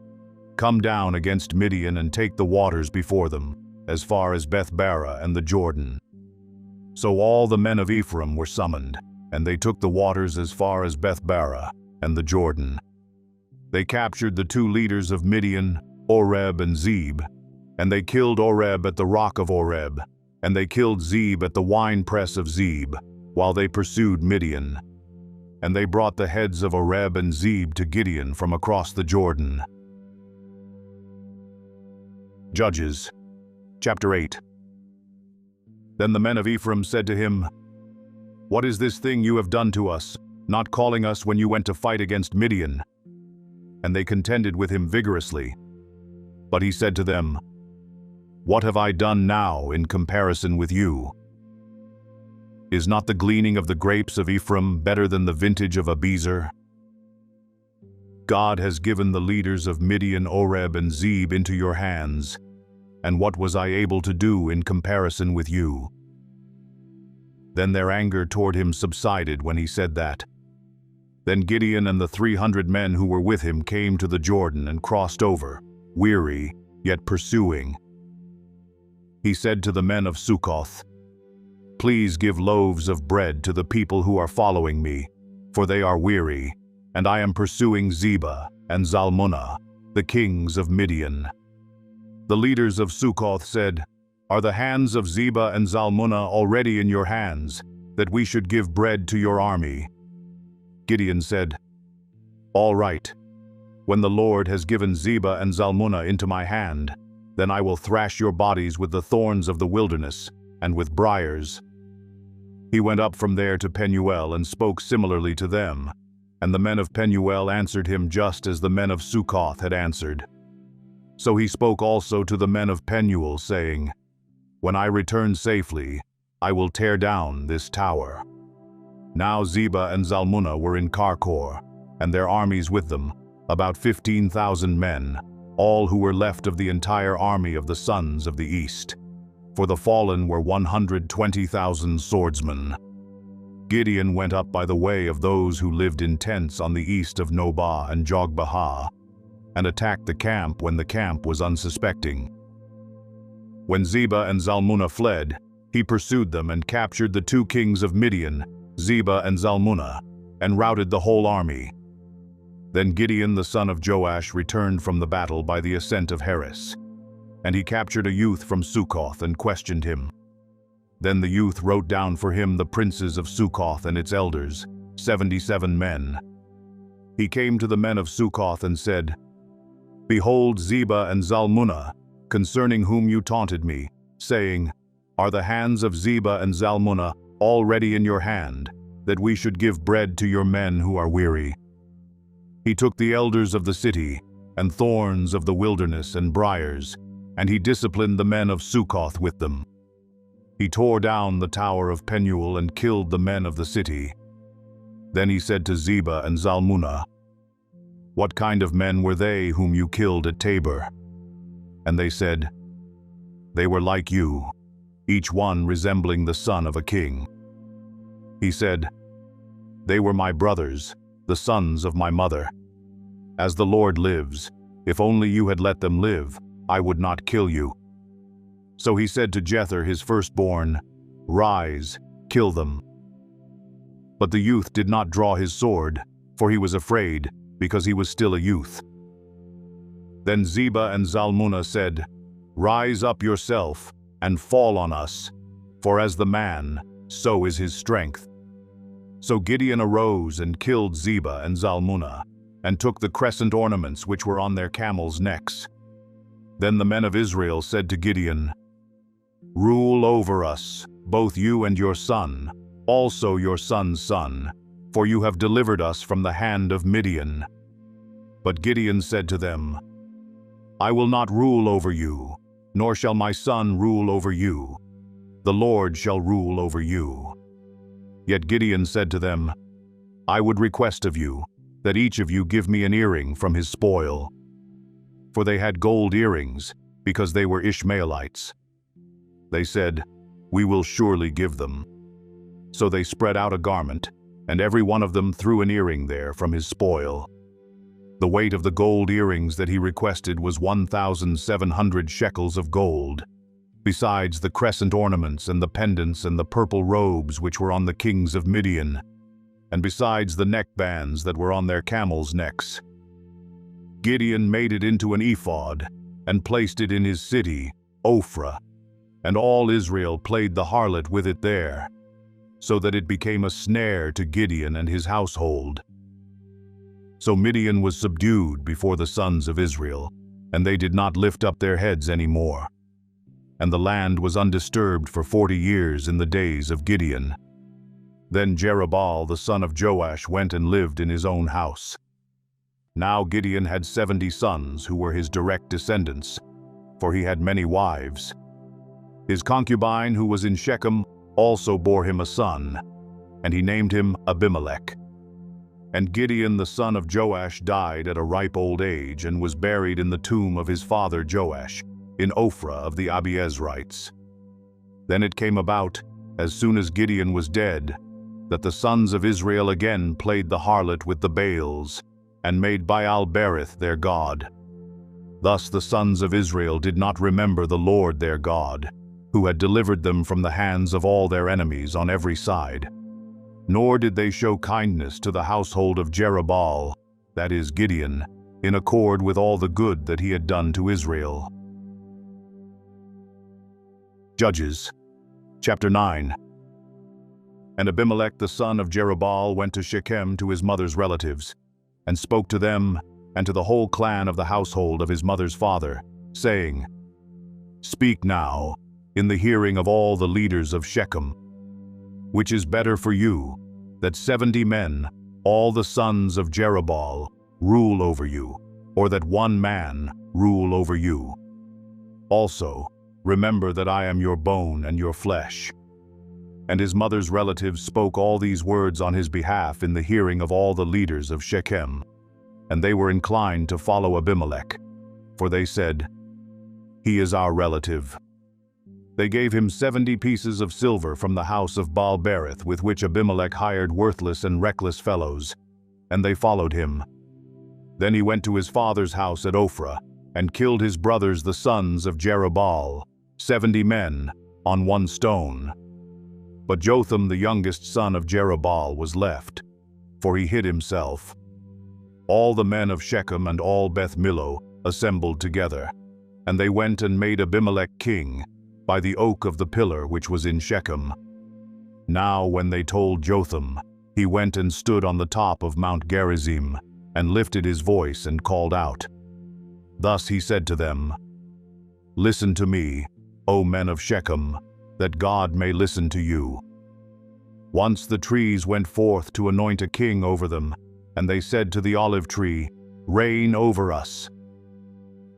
[SPEAKER 1] "Come down against Midian and take the waters before them, as far as Beth-barah and the Jordan." So all the men of Ephraim were summoned, and they took the waters as far as Beth-barah and the Jordan. They captured the 2 leaders of Midian, Oreb and Zeb, and they killed Oreb at the rock of Oreb, and they killed Zeb at the winepress of Zeb, while they pursued Midian. And they brought the heads of Oreb and Zeb to Gideon from across the Jordan. Judges, chapter 8. Then the men of Ephraim said to him, "What is this thing you have done to us, not calling us when you went to fight against Midian?" And they contended with him vigorously. But he said to them, "What have I done now in comparison with you? Is not the gleaning of the grapes of Ephraim better than the vintage of Abiezer? God has given the leaders of Midian, Oreb, and Zeb into your hands, and what was I able to do in comparison with you?" Then their anger toward him subsided when he said that. Then Gideon and the 300 men who were with him came to the Jordan and crossed over, weary, yet pursuing. He said to the men of Succoth, "Please give loaves of bread to the people who are following me, for they are weary, and I am pursuing Zebah and Zalmunna, the kings of Midian." The leaders of Succoth said, "Are the hands of Zebah and Zalmunna already in your hands, that we should give bread to your army?" Gideon said, "All right. When the Lord has given Zebah and Zalmunna into my hand, then I will thrash your bodies with the thorns of the wilderness and with briars." He went up from there to Penuel and spoke similarly to them, and the men of Penuel answered him just as the men of Succoth had answered. So he spoke also to the men of Penuel, saying, "When I return safely, I will tear down this tower." Now Zebah and Zalmunna were in Karkor, and their armies with them, about 15,000 men, all who were left of the entire army of the sons of the east. For the fallen were 120,000 swordsmen. Gideon went up by the way of those who lived in tents on the east of Nobah and Jogbehah, and attacked the camp when the camp was unsuspecting. When Zebah and Zalmunna fled, he pursued them and captured the 2 kings of Midian, Zebah and Zalmunna, and routed the whole army. Then Gideon the son of Joash returned from the battle by the ascent of Heres, and he captured a youth from Succoth and questioned him. Then the youth wrote down for him the princes of Succoth and its elders, 77 men. He came to the men of Succoth and said, "Behold Zebah and Zalmunna, concerning whom you taunted me, saying, Are the hands of Zebah and Zalmunna already in your hand, that we should give bread to your men who are weary?" He took the elders of the city, and thorns of the wilderness and briars, and he disciplined the men of Succoth with them. He tore down the tower of Penuel and killed the men of the city. Then he said to Zebah and Zalmunna, "What kind of men were they whom you killed at Tabor?" And they said, "They were like you, each one resembling the son of a king." He said, "They were my brothers, the sons of my mother. As the Lord lives, if only you had let them live, I would not kill you." So he said to Jether his firstborn, "Rise, kill them." But the youth did not draw his sword, for he was afraid, because he was still a youth. Then Zebah and Zalmunna said, "Rise up yourself, and fall on us, for as the man, so is his strength." So Gideon arose and killed Zebah and Zalmunna, and took the crescent ornaments which were on their camels' necks. Then the men of Israel said to Gideon, "Rule over us, both you and your son, also your son's son, for you have delivered us from the hand of Midian." But Gideon said to them, "I will not rule over you, nor shall my son rule over you. The Lord shall rule over you." Yet Gideon said to them, "I would request of you, that each of you give me an earring from his spoil." For they had gold earrings, because they were Ishmaelites. They said, "We will surely give them." So they spread out a garment, and every one of them threw an earring there from his spoil. The weight of the gold earrings that he requested was 1,700 shekels of gold, besides the crescent ornaments and the pendants and the purple robes which were on the kings of Midian, and besides the neckbands that were on their camels' necks. Gideon made it into an ephod, and placed it in his city, Ophrah, and all Israel played the harlot with it there, so that it became a snare to Gideon and his household. So Midian was subdued before the sons of Israel, and they did not lift up their heads any more. And the land was undisturbed for 40 years in the days of Gideon. Then Jerubbaal the son of Joash went and lived in his own house. Now Gideon had 70 sons who were his direct descendants, for he had many wives. His concubine who was in Shechem also bore him a son, and he named him Abimelech. And Gideon the son of Joash died at a ripe old age and was buried in the tomb of his father Joash, in Ophrah of the Abiezrites. Then it came about, as soon as Gideon was dead, that the sons of Israel again played the harlot with the Baals, and made Baal-berith their god. Thus the sons of Israel did not remember the Lord their God, who had delivered them from the hands of all their enemies on every side. Nor did they show kindness to the household of Jerubbaal, that is Gideon, in accord with all the good that he had done to Israel. Judges, chapter 9. And Abimelech the son of Jerubbaal went to Shechem to his mother's relatives, and spoke to them and to the whole clan of the household of his mother's father, saying, "Speak now, in the hearing of all the leaders of Shechem, which is better for you, that 70 men, all the sons of Jerubbaal, rule over you, or that one man rule over you? Also, remember that I am your bone and your flesh." And his mother's relatives spoke all these words on his behalf in the hearing of all the leaders of Shechem, and they were inclined to follow Abimelech, for they said, "He is our relative." They gave him 70 pieces of silver from the house of Baal-berith, with which Abimelech hired worthless and reckless fellows, and they followed him. Then he went to his father's house at Ophrah, and killed his brothers the sons of Jerubbaal, 70 men, on one stone. But Jotham, the youngest son of Jerubbaal, was left, for he hid himself. All the men of Shechem and all Beth Millo assembled together, and they went and made Abimelech king, by the oak of the pillar which was in Shechem. Now when they told Jotham, he went and stood on the top of Mount Gerizim, and lifted his voice and called out. Thus he said to them, Listen to me, O men of Shechem, that God may listen to you. Once the trees went forth to anoint a king over them, and they said to the olive tree, Reign over us.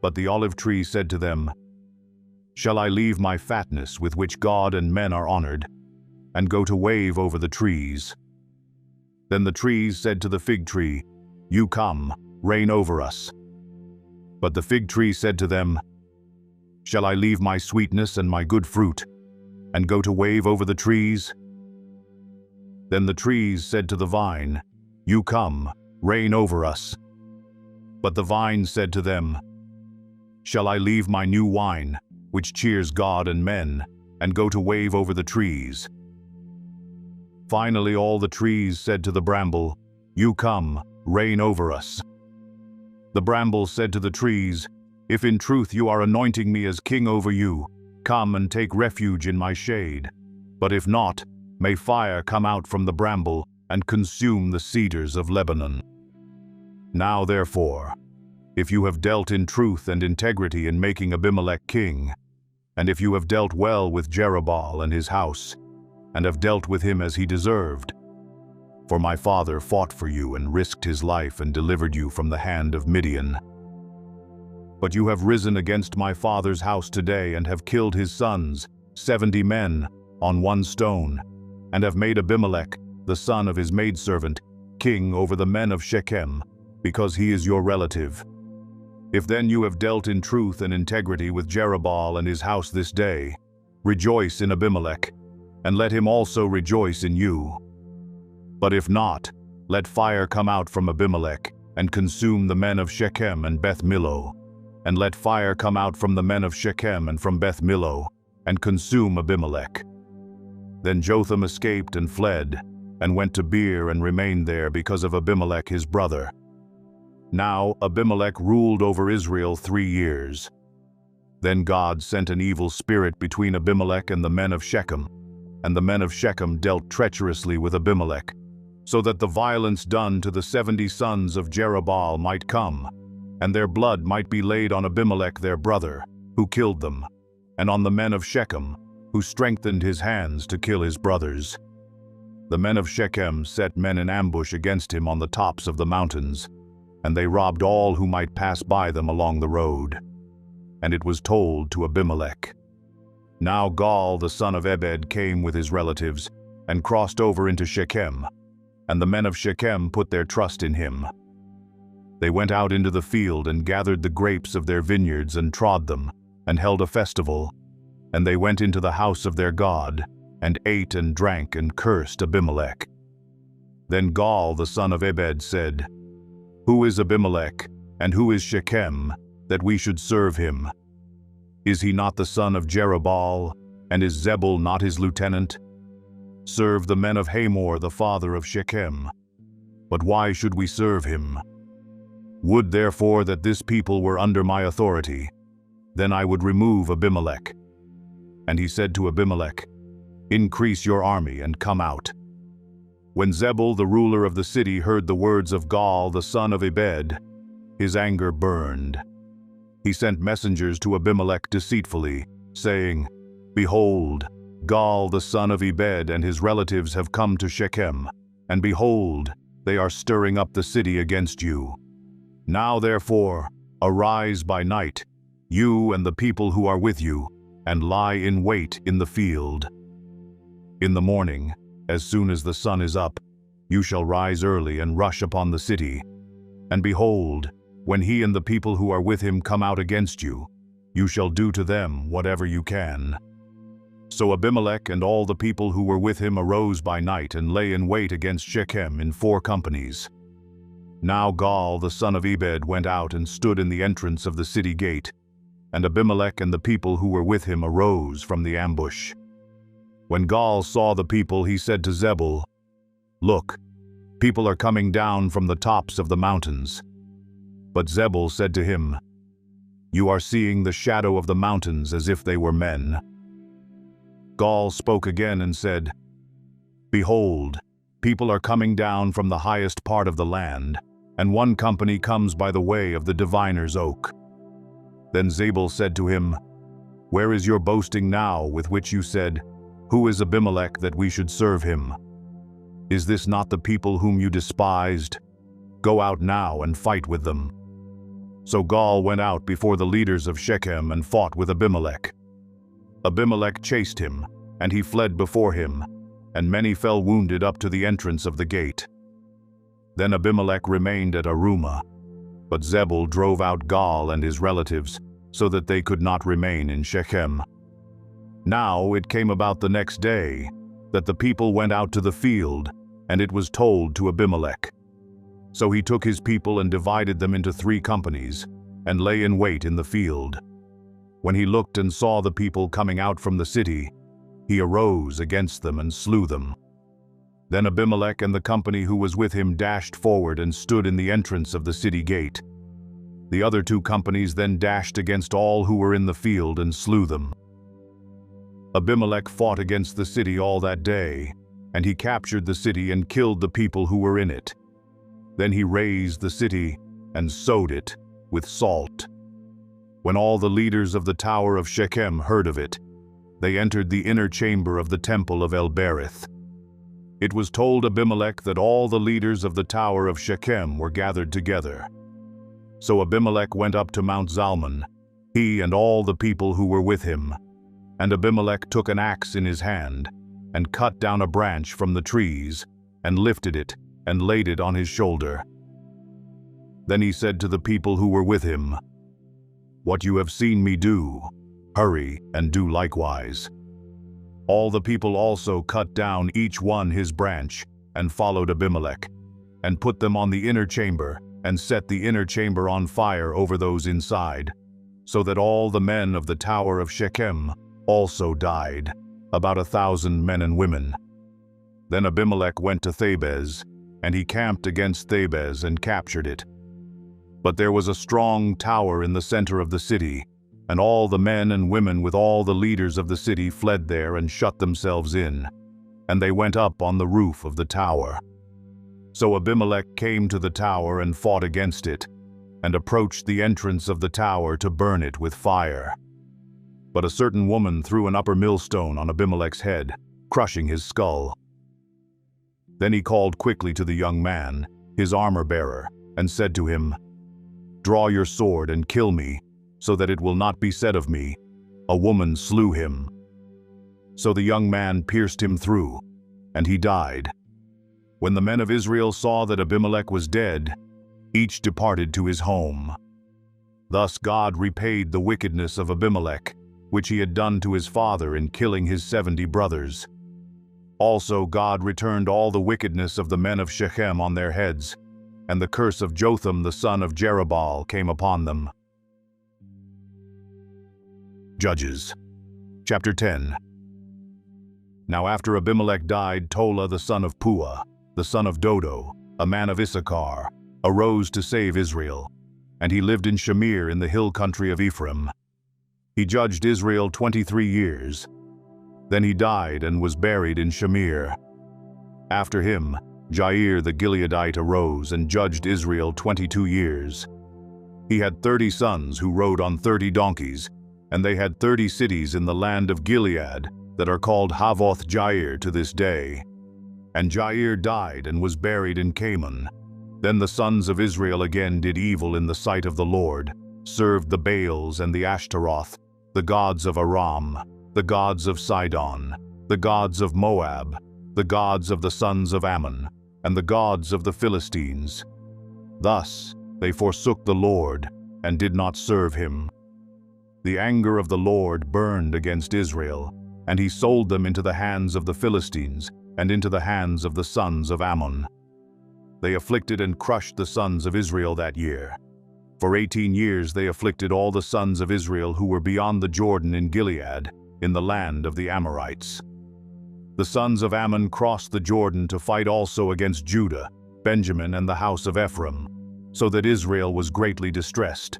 [SPEAKER 1] But the olive tree said to them, Shall I leave my fatness with which God and men are honored, and go to wave over the trees? Then the trees said to the fig tree, You come, reign over us. But the fig tree said to them, Shall I leave my sweetness and my good fruit, and go to wave over the trees? Then the trees said to the vine, You come, reign over us. But the vine said to them, Shall I leave my new wine, which cheers God and men, and go to wave over the trees? Finally all the trees said to the bramble, You come, reign over us. The bramble said to the trees, If in truth you are anointing me as king over you, come and take refuge in my shade. But if not, may fire come out from the bramble and consume the cedars of Lebanon. Now therefore, if you have dealt in truth and integrity in making Abimelech king, and if you have dealt well with Jerubbaal and his house, and have dealt with him as he deserved, for my father fought for you and risked his life and delivered you from the hand of Midian. But you have risen against my father's house today and have killed his sons, 70 men, on one stone, and have made Abimelech, the son of his maidservant, king over the men of Shechem, because he is your relative. If then you have dealt in truth and integrity with Jerubbaal and his house this day, rejoice in Abimelech, and let him also rejoice in you. But if not, let fire come out from Abimelech, and consume the men of Shechem and Beth Millo, and let fire come out from the men of Shechem and from Beth Millo, and consume Abimelech. Then Jotham escaped and fled, and went to Beer and remained there because of Abimelech his brother. Now Abimelech ruled over Israel 3 years. Then God sent an evil spirit between Abimelech and the men of Shechem, and the men of Shechem dealt treacherously with Abimelech, so that the violence done to the 70 sons of Jerubbaal might come, and their blood might be laid on Abimelech their brother, who killed them, and on the men of Shechem, who strengthened his hands to kill his brothers. The men of Shechem set men in ambush against him on the tops of the mountains, and they robbed all who might pass by them along the road. And it was told to Abimelech. Now Gaal the son of Ebed came with his relatives, and crossed over into Shechem, and the men of Shechem put their trust in him. They went out into the field and gathered the grapes of their vineyards and trod them, and held a festival. And they went into the house of their God, and ate and drank and cursed Abimelech. Then Gaal the son of Ebed said, Who is Abimelech, and who is Shechem, that we should serve him? Is he not the son of Jerubbaal, and is Zebul not his lieutenant? Serve the men of Hamor the father of Shechem. But why should we serve him? Would therefore that this people were under my authority, then I would remove Abimelech. And he said to Abimelech, Increase your army and come out. When Zebul the ruler of the city heard the words of Gaal the son of Ebed, his anger burned. He sent messengers to Abimelech deceitfully, saying, Behold, Gaal the son of Ebed and his relatives have come to Shechem, and behold, they are stirring up the city against you. Now therefore, arise by night, you and the people who are with you, and lie in wait in the field. In the morning, as soon as the sun is up, you shall rise early and rush upon the city. And behold, when he and the people who are with him come out against you, you shall do to them whatever you can. So Abimelech and all the people who were with him arose by night and lay in wait against Shechem in 4 companies. Now Gaal the son of Ebed went out and stood in the entrance of the city gate, and Abimelech and the people who were with him arose from the ambush. When Gaal saw the people, he said to Zebul, "Look, people are coming down from the tops of the mountains." But Zebul said to him, "You are seeing the shadow of the mountains as if they were men." Gaal spoke again and said, "Behold, people are coming down from the highest part of the land, and 1 company comes by the way of the diviner's oak." Then Zebul said to him, "Where is your boasting now with which you said, 'Who is Abimelech that we should serve him?' Is this not the people whom you despised? Go out now and fight with them." So Gaal went out before the leaders of Shechem and fought with Abimelech. Abimelech chased him, and he fled before him, and many fell wounded up to the entrance of the gate. Then Abimelech remained at Arumah, but Zebul drove out Gaal and his relatives, so that they could not remain in Shechem. Now it came about the next day that the people went out to the field, and it was told to Abimelech. So he took his people and divided them into 3 companies, and lay in wait in the field. When he looked and saw the people coming out from the city, he arose against them and slew them. Then Abimelech and the company who was with him dashed forward and stood in the entrance of the city gate. The other 2 companies then dashed against all who were in the field and slew them. Abimelech fought against the city all that day, and he captured the city and killed the people who were in it. Then he razed the city and sowed it with salt. When all the leaders of the tower of Shechem heard of it, they entered the inner chamber of the temple of El-Berith. It was told Abimelech that all the leaders of the tower of Shechem were gathered together. So Abimelech went up to Mount Zalmon, he and all the people who were with him. And Abimelech took an axe in his hand, and cut down a branch from the trees, and lifted it, and laid it on his shoulder. Then he said to the people who were with him, "What you have seen me do, hurry and do likewise." All the people also cut down each one his branch, and followed Abimelech, and put them on the inner chamber, and set the inner chamber on fire over those inside, so that all the men of the tower of Shechem also died, about 1,000 men and women. Then Abimelech went to Thebez, and he camped against Thebez and captured it. But there was a strong tower in the center of the city, and all the men and women with all the leaders of the city fled there and shut themselves in, and they went up on the roof of the tower. So Abimelech came to the tower and fought against it, and approached the entrance of the tower to burn it with fire. But a certain woman threw an upper millstone on Abimelech's head, crushing his skull. Then he called quickly to the young man, his armor-bearer, and said to him, "Draw your sword and kill me, so that it will not be said of me, 'A woman slew him.'" So the young man pierced him through, and he died. When the men of Israel saw that Abimelech was dead, each departed to his home. Thus God repaid the wickedness of Abimelech, which he had done to his father in killing his 70 brothers. Also God returned all the wickedness of the men of Shechem on their heads, and the curse of Jotham the son of Jerubbaal came upon them. Judges, chapter 10. Now after Abimelech died, Tola the son of Puah, the son of Dodo, a man of Issachar, arose to save Israel, and he lived in Shamir in the hill country of Ephraim. He judged Israel 23 years. Then he died and was buried in Shamir. After him, Jair the Gileadite arose and judged Israel 22 years. He had 30 sons who rode on 30 donkeys, and they had 30 cities in the land of Gilead that are called Havoth Jair to this day. And Jair died and was buried in Camon. Then the sons of Israel again did evil in the sight of the Lord, served the Baals and the Ashtaroth, the gods of Aram, the gods of Sidon, the gods of Moab, the gods of the sons of Ammon, and the gods of the Philistines. Thus they forsook the Lord and did not serve him. The anger of the Lord burned against Israel, and he sold them into the hands of the Philistines and into the hands of the sons of Ammon. They afflicted and crushed the sons of Israel that year. For 18 years they afflicted all the sons of Israel who were beyond the Jordan in Gilead, in the land of the Amorites. The sons of Ammon crossed the Jordan to fight also against Judah, Benjamin, and the house of Ephraim, so that Israel was greatly distressed.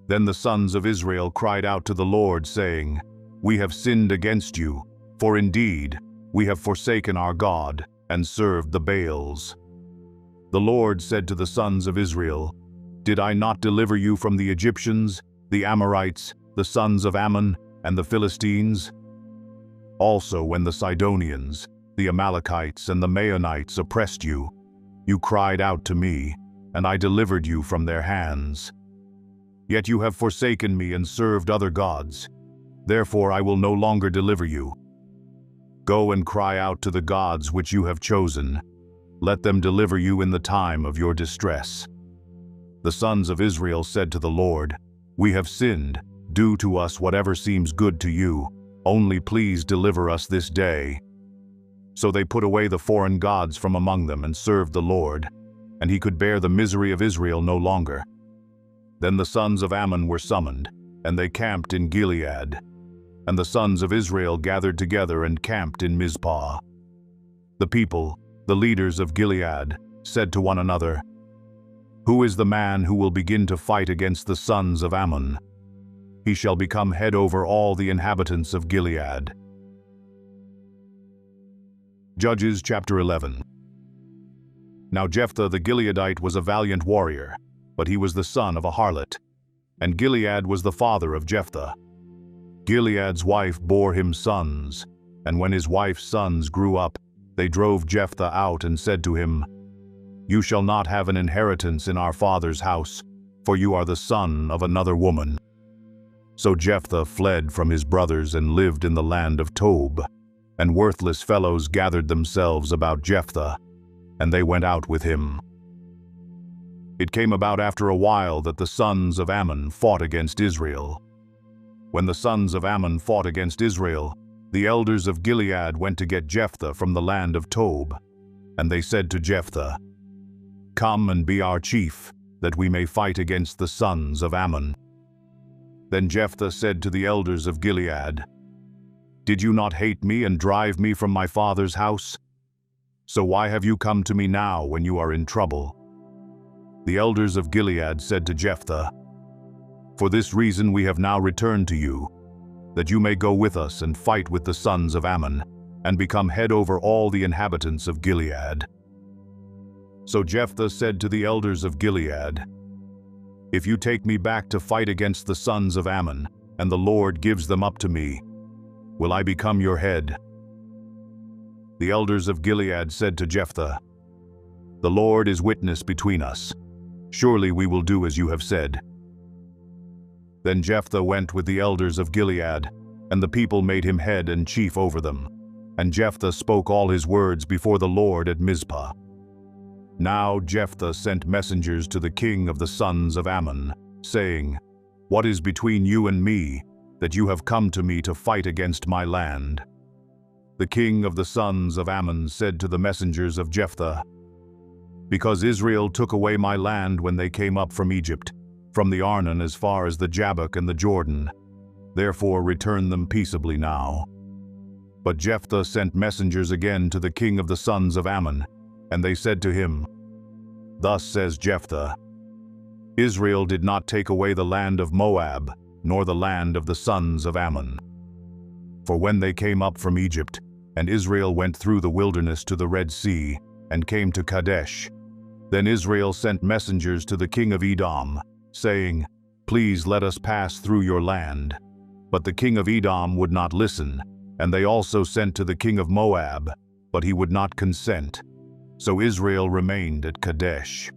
[SPEAKER 1] Then the sons of Israel cried out to the Lord, saying, "We have sinned against you, for indeed we have forsaken our God and served the Baals." The Lord said to the sons of Israel, "Did I not deliver you from the Egyptians, the Amorites, the sons of Ammon, and the Philistines? Also when the Sidonians, the Amalekites, and the Maonites oppressed you, you cried out to me, and I delivered you from their hands. Yet you have forsaken me and served other gods. Therefore I will no longer deliver you. Go and cry out to the gods which you have chosen. Let them deliver you in the time of your distress." The sons of Israel said to the Lord, "We have sinned. Do to us whatever seems good to you. Only please deliver us this day." So they put away the foreign gods from among them and served the Lord, and he could bear the misery of Israel no longer. Then the sons of Ammon were summoned, and they camped in Gilead. And the sons of Israel gathered together and camped in Mizpah. The people, the leaders of Gilead, said to one another, "Who is the man who will begin to fight against the sons of Ammon? He shall become head over all the inhabitants of Gilead." Judges chapter 11. Now Jephthah the Gileadite was a valiant warrior, but he was the son of a harlot, and Gilead was the father of Jephthah. Gilead's wife bore him sons, and when his wife's sons grew up, they drove Jephthah out and said to him, "You shall not have an inheritance in our father's house, for you are the son of another woman." So Jephthah fled from his brothers and lived in the land of Tob, and worthless fellows gathered themselves about Jephthah, and they went out with him. It came about after a while that the sons of Ammon fought against Israel. When the sons of Ammon fought against Israel, the elders of Gilead went to get Jephthah from the land of Tob, and they said to Jephthah, "Come and be our chief, that we may fight against the sons of Ammon." Then Jephthah said to the elders of Gilead, "Did you not hate me and drive me from my father's house? So why have you come to me now when you are in trouble?" The elders of Gilead said to Jephthah, "For this reason we have now returned to you, that you may go with us and fight with the sons of Ammon, and become head over all the inhabitants of Gilead." So Jephthah said to the elders of Gilead, "If you take me back to fight against the sons of Ammon, and the Lord gives them up to me, will I become your head?" The elders of Gilead said to Jephthah, "The Lord is witness between us. Surely we will do as you have said." Then Jephthah went with the elders of Gilead, and the people made him head and chief over them. And Jephthah spoke all his words before the Lord at Mizpah. Now Jephthah sent messengers to the king of the sons of Ammon, saying, "What is between you and me, that you have come to me to fight against my land?" The king of the sons of Ammon said to the messengers of Jephthah, "Because Israel took away my land when they came up from Egypt, from the Arnon as far as the Jabbok and the Jordan. Therefore return them peaceably now." But Jephthah sent messengers again to the king of the sons of Ammon, and they said to him, "Thus says Jephthah, Israel did not take away the land of Moab, nor the land of the sons of Ammon. For when they came up from Egypt, and Israel went through the wilderness to the Red Sea, and came to Kadesh, then Israel sent messengers to the king of Edom, saying, "Please let us pass through your land." But the king of Edom would not listen, and they also sent to the king of Moab, but he would not consent. So Israel remained at Kadesh.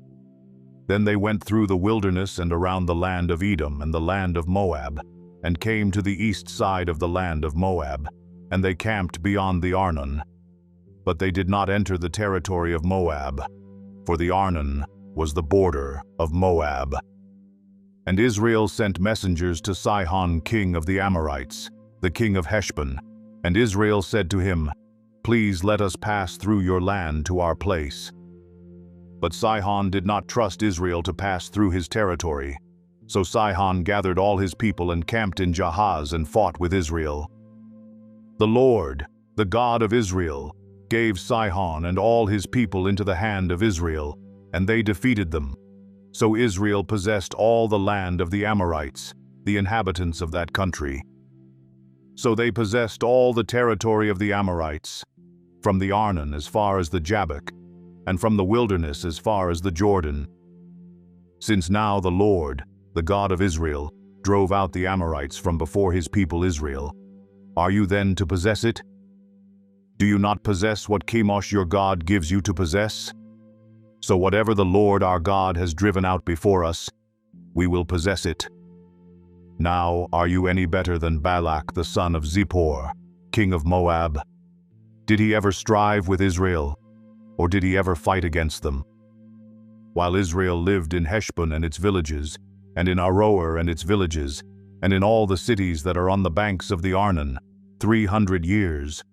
[SPEAKER 1] Then they went through the wilderness and around the land of Edom and the land of Moab, and came to the east side of the land of Moab, and they camped beyond the Arnon. But they did not enter the territory of Moab, for the Arnon was the border of Moab. And Israel sent messengers to Sihon king of the Amorites, the king of Heshbon, And Israel said to him, "Please let us pass through your land to our place." But Sihon did not trust Israel to pass through his territory. So Sihon gathered all his people and camped in Jahaz and fought with Israel. The Lord, the God of Israel, gave Sihon and all his people into the hand of Israel, and they defeated them. So Israel possessed all the land of the Amorites, the inhabitants of that country. So they possessed all the territory of the Amorites, from the Arnon as far as the Jabbok, and from the wilderness as far as the Jordan. Since now the Lord, the God of Israel, drove out the Amorites from before his people Israel, are you then to possess it? Do you not possess what Chemosh your God gives you to possess? So whatever the Lord our God has driven out before us, we will possess it. Now are you any better than Balak the son of Zippor, king of Moab? Did he ever strive with Israel, or did he ever fight against them? While Israel lived in Heshbon and its villages, and in Aroer and its villages, and in all the cities that are on the banks of the Arnon, 300 years,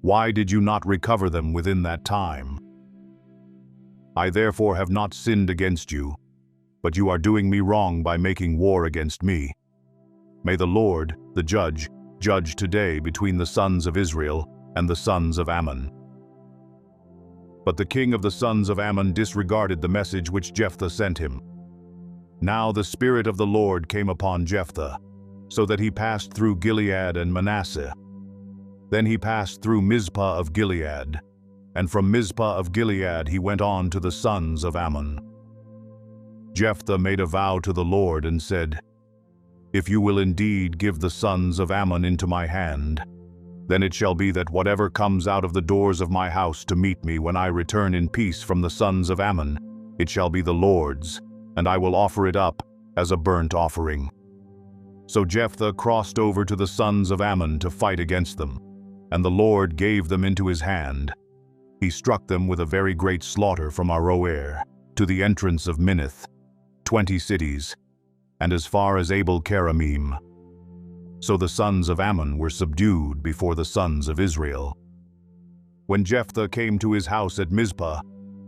[SPEAKER 1] why did you not recover them within that time? I therefore have not sinned against you, but you are doing me wrong by making war against me. May the Lord, the judge, judge today between the sons of Israel and the sons of Ammon. But the king of the sons of Ammon disregarded the message which Jephthah sent him. Now the Spirit of the Lord came upon Jephthah, so that he passed through Gilead and Manasseh. Then he passed through Mizpah of Gilead, and from Mizpah of Gilead he went on to the sons of Ammon. Jephthah made a vow to the Lord and said, "If you will indeed give the sons of Ammon into my hand, then it shall be that whatever comes out of the doors of my house to meet me when I return in peace from the sons of Ammon, it shall be the Lord's, and I will offer it up as a burnt offering." So Jephthah crossed over to the sons of Ammon to fight against them, and the Lord gave them into his hand. He struck them with a very great slaughter from Aroer to the entrance of Minnith, 20 cities, and as far as Abel-keramim. So the sons of Ammon were subdued before the sons of Israel. When Jephthah came to his house at Mizpah,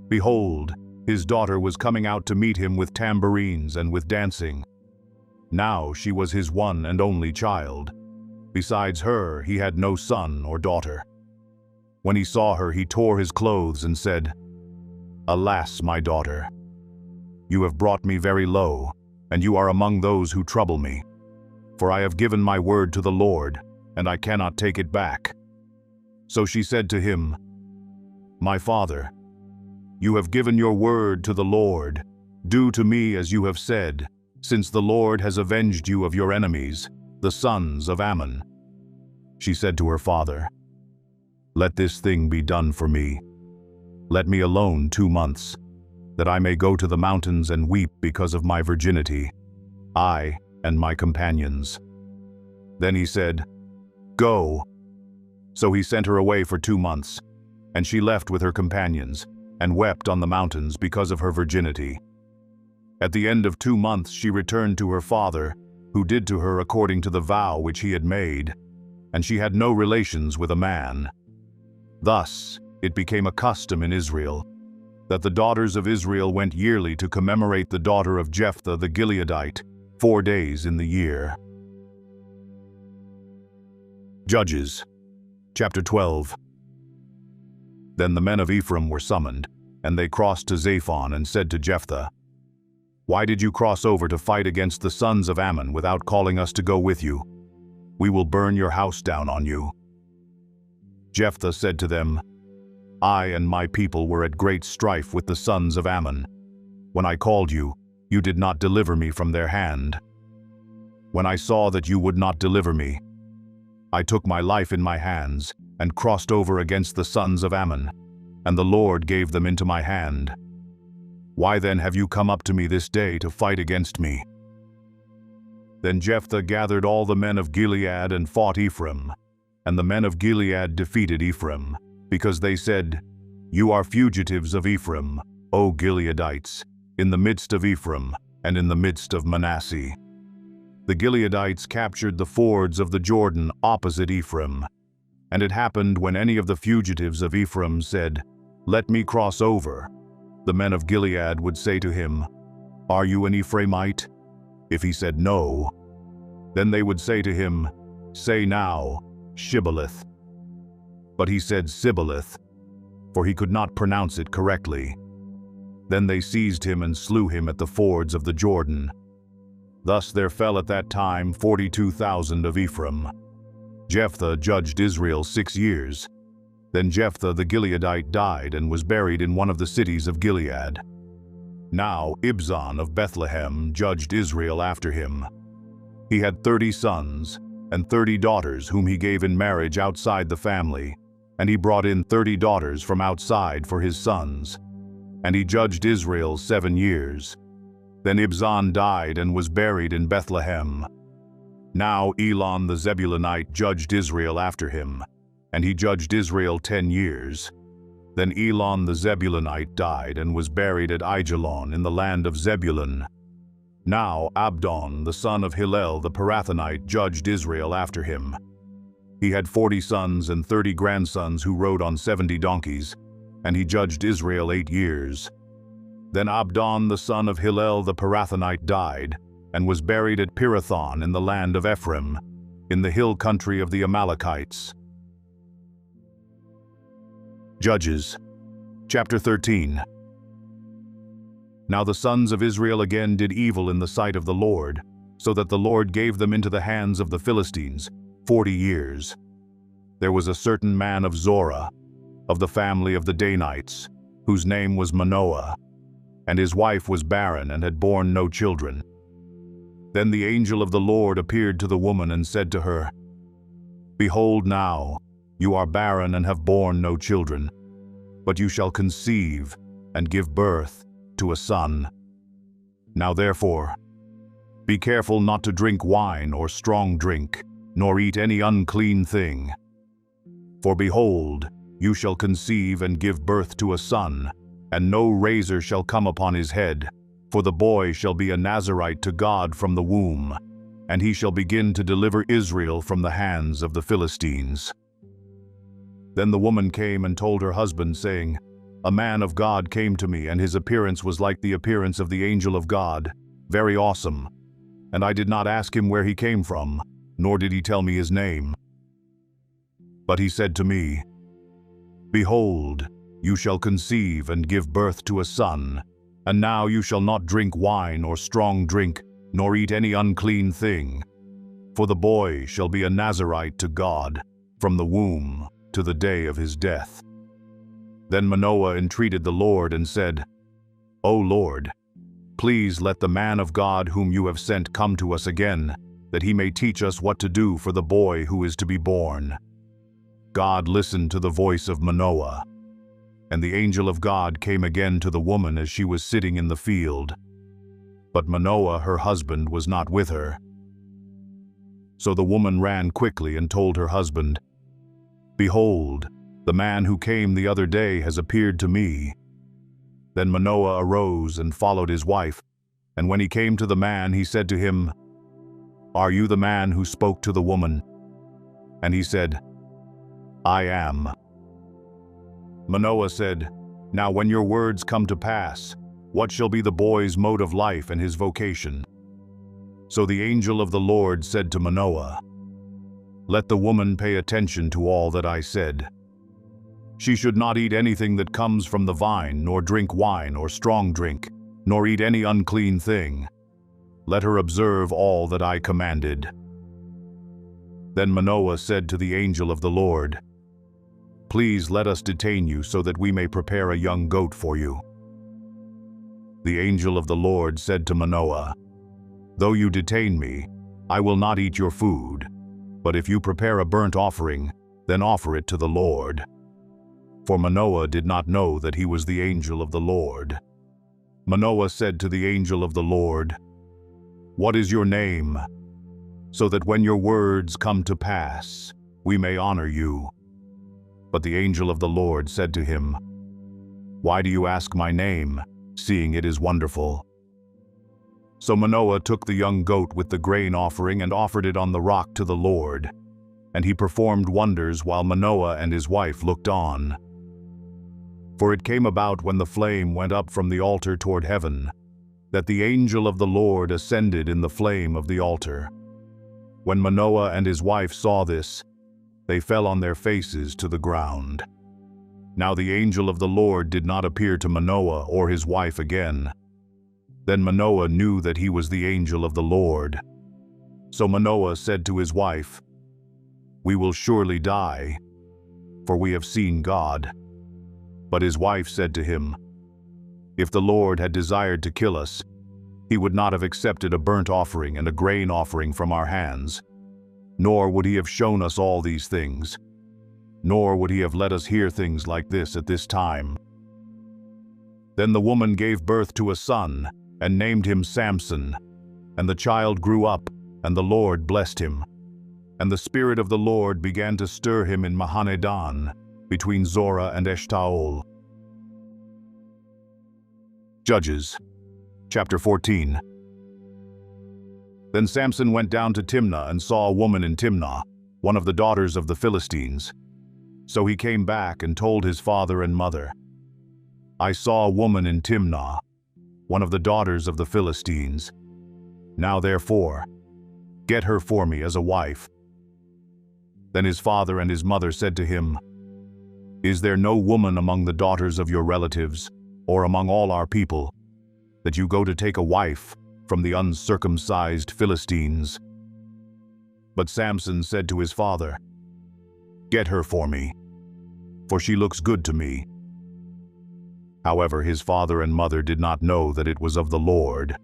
[SPEAKER 1] behold, his daughter was coming out to meet him with tambourines and with dancing. Now she was his one and only child. Besides her, he had no son or daughter. When he saw her, he tore his clothes and said, "Alas, my daughter, you have brought me very low, and you are among those who trouble me. For I have given my word to the Lord, and I cannot take it back." So she said to him, "My father, you have given your word to the Lord. Do to me as you have said, since the Lord has avenged you of your enemies, the sons of Ammon." She said to her father, "Let this thing be done for me. Let me alone 2 months, that I may go to the mountains and weep because of my virginity, I and my companions." Then he said, "Go." So he sent her away for 2 months, and she left with her companions, and wept on the mountains because of her virginity. At the end of 2 months she returned to her father, who did to her according to the vow which he had made, and she had no relations with a man. Thus it became a custom in Israel, that the daughters of Israel went yearly to commemorate the daughter of Jephthah the Gileadite, 4 days in the year. Judges, chapter 12. Then the men of Ephraim were summoned, and they crossed to Zaphon and said to Jephthah, "Why did you cross over to fight against the sons of Ammon without calling us to go with you? We will burn your house down on you." Jephthah said to them, "I and my people were at great strife with the sons of Ammon. When I called you, you did not deliver me from their hand. When I saw that you would not deliver me, I took my life in my hands and crossed over against the sons of Ammon, and the Lord gave them into my hand. Why then have you come up to me this day to fight against me?" Then Jephthah gathered all the men of Gilead and fought Ephraim, and the men of Gilead defeated Ephraim, because they said, "You are fugitives of Ephraim, O Gileadites, in the midst of Ephraim and in the midst of Manasseh." The Gileadites captured the fords of the Jordan opposite Ephraim, And it happened when any of the fugitives of Ephraim said, "Let me cross over," the men of Gilead would say to him, "Are you an Ephraimite?" If he said no, then they would say to him, "Say now, Shibboleth." But he said Sibboleth, for he could not pronounce it correctly. Then they seized him and slew him at the fords of the Jordan. Thus there fell at that time 42,000 of Ephraim. Jephthah judged Israel 6 years. Then Jephthah the Gileadite died and was buried in one of the cities of Gilead. Now Ibzan of Bethlehem judged Israel after him. He had 30 sons and 30 daughters whom he gave in marriage outside the family, and he brought in 30 daughters from outside for his sons. And he judged Israel 7 years. Then Ibzan died and was buried in Bethlehem. Now Elon the Zebulunite judged Israel after him, and he judged Israel 10 years. Then Elon the Zebulunite died and was buried at Aijalon in the land of Zebulun. Now Abdon the son of Hillel the Pirathonite judged Israel after him. He had 40 sons and 30 grandsons who rode on 70 donkeys, and he judged Israel 8 years. Then Abdon the son of Hillel the Pirathonite died, and was buried at Pirathon in the land of Ephraim, in the hill country of the Amalekites. Judges, chapter 13. Now the sons of Israel again did evil in the sight of the Lord, so that the Lord gave them into the hands of the Philistines 40 years. There was a certain man of Zorah, of the family of the Danites, whose name was Manoah, and his wife was barren and had borne no children. Then the angel of the Lord appeared to the woman and said to her, "Behold now, you are barren and have borne no children, but you shall conceive and give birth to a son. Now therefore, be careful not to drink wine or strong drink, nor eat any unclean thing. For behold, you shall conceive and give birth to a son, and no razor shall come upon his head, for the boy shall be a Nazirite to God from the womb, and he shall begin to deliver Israel from the hands of the Philistines." Then the woman came and told her husband, saying, "A man of God came to me, and his appearance was like the appearance of the angel of God, very awesome. And I did not ask him where he came from, nor did he tell me his name. But he said to me, 'Behold, you shall conceive and give birth to a son, and now you shall not drink wine or strong drink, nor eat any unclean thing. For the boy shall be a Nazirite to God, from the womb to the day of his death.' Then Manoah entreated the Lord and said, 'O Lord, please let the man of God whom you have sent come to us again, that he may teach us what to do for the boy who is to be born.' God listened to the voice of Manoah. And the angel of God came again to the woman as she was sitting in the field. But Manoah, her husband, was not with her. So the woman ran quickly and told her husband, 'Behold, the man who came the other day has appeared to me.' Then Manoah arose and followed his wife, and when he came to the man, he said to him, 'Are you the man who spoke to the woman?' And he said, 'I am.' Manoah said, 'Now when your words come to pass, what shall be the boy's mode of life and his vocation?' So the angel of the Lord said to Manoah, 'Let the woman pay attention to all that I said. She should not eat anything that comes from the vine, nor drink wine or strong drink, nor eat any unclean thing. Let her observe all that I commanded.' Then Manoah said to the angel of the Lord, 'Please let us detain you so that we may prepare a young goat for you.' The angel of the Lord said to Manoah, 'Though you detain me, I will not eat your food, but if you prepare a burnt offering, then offer it to the Lord.' For Manoah did not know that he was the angel of the Lord. Manoah said to the angel of the Lord, 'What is your name? So that when your words come to pass, we may honor you.' But the angel of the Lord said to him, 'Why do you ask my name, seeing it is wonderful?' So Manoah took the young goat with the grain offering and offered it on the rock to the Lord. and he performed wonders while Manoah and his wife looked on. For it came about when the flame went up from the altar toward heaven, that the angel of the Lord ascended in the flame of the altar. When Manoah and his wife saw this, they fell on their faces to the ground. Now the angel of the Lord did not appear to Manoah or his wife again. Then Manoah knew that he was the angel of the Lord. So Manoah said to his wife, "We will surely die, for we have seen God." But his wife said to him, "If the Lord had desired to kill us, he would not have accepted a burnt offering and a grain offering from our hands, nor would he have shown us all these things, nor would he have let us hear things like this at this time." Then the woman gave birth to a son and named him Samson. And the child grew up, and the Lord blessed him. And the Spirit of the Lord began to stir him in Mahaneh-dan, between Zorah and Eshtaol. Judges, chapter 14. Then Samson went down to Timnah and saw a woman in Timnah, one of the daughters of the Philistines. So he came back and told his father and mother, "I saw a woman in Timnah, one of the daughters of the Philistines. Now therefore, get her for me as a wife." Then his father and his mother said to him, "Is there no woman among the daughters of your relatives, or among all our people, that you go to take a wife from the uncircumcised Philistines?" But Samson said to his father, "Get her for me, for she looks good to me." However, his father and mother did not know that it was of the Lord,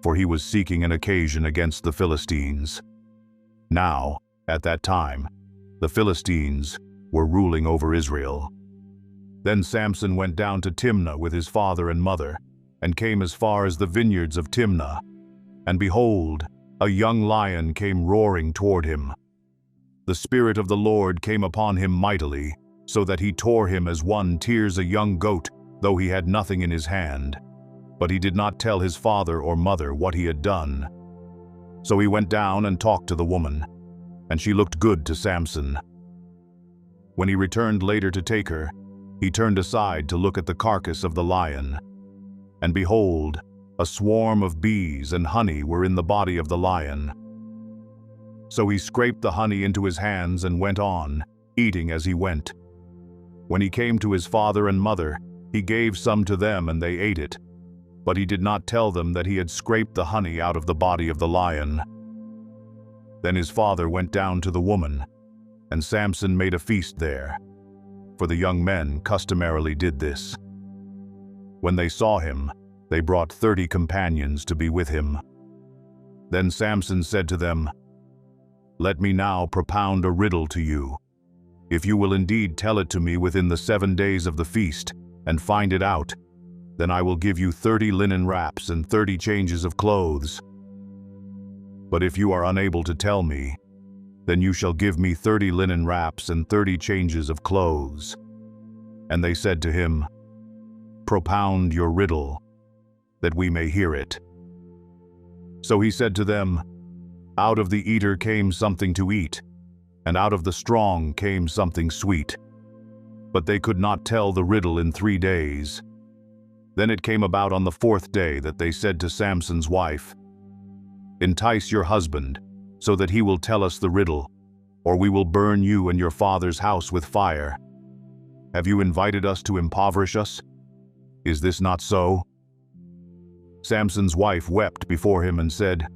[SPEAKER 1] for he was seeking an occasion against the Philistines. Now, at that time, the Philistines were ruling over Israel. Then Samson went down to Timnah with his father and mother, and came as far as the vineyards of Timnah. And behold, a young lion came roaring toward him. The Spirit of the Lord came upon him mightily, so that he tore him as one tears a young goat, though he had nothing in his hand. But he did not tell his father or mother what he had done. So he went down and talked to the woman, and she looked good to Samson. When he returned later to take her, he turned aside to look at the carcass of the lion. And behold, a swarm of bees and honey were in the body of the lion. So he scraped the honey into his hands and went on, eating as he went. When he came to his father and mother, he gave some to them and they ate it. But he did not tell them that he had scraped the honey out of the body of the lion. Then his father went down to the woman, and Samson made a feast there, for the young men customarily did this. When they saw him, they brought 30 companions to be with him. Then Samson said to them, "Let me now propound a riddle to you. If you will indeed tell it to me within the 7 days of the feast, and find it out, then I will give you 30 linen wraps and 30 changes of clothes. But if you are unable to tell me, then you shall give me 30 linen wraps and 30 changes of clothes." And they said to him, "Propound your riddle, that we may hear it." So he said to them, "Out of the eater came something to eat, and out of the strong came something sweet." But they could not tell the riddle in 3 days. Then it came about on the 4th day that they said to Samson's wife, "Entice your husband, so that he will tell us the riddle, or we will burn you and your father's house with fire. Have you invited us to impoverish us? Is this not so?" Samson's wife wept before him and said,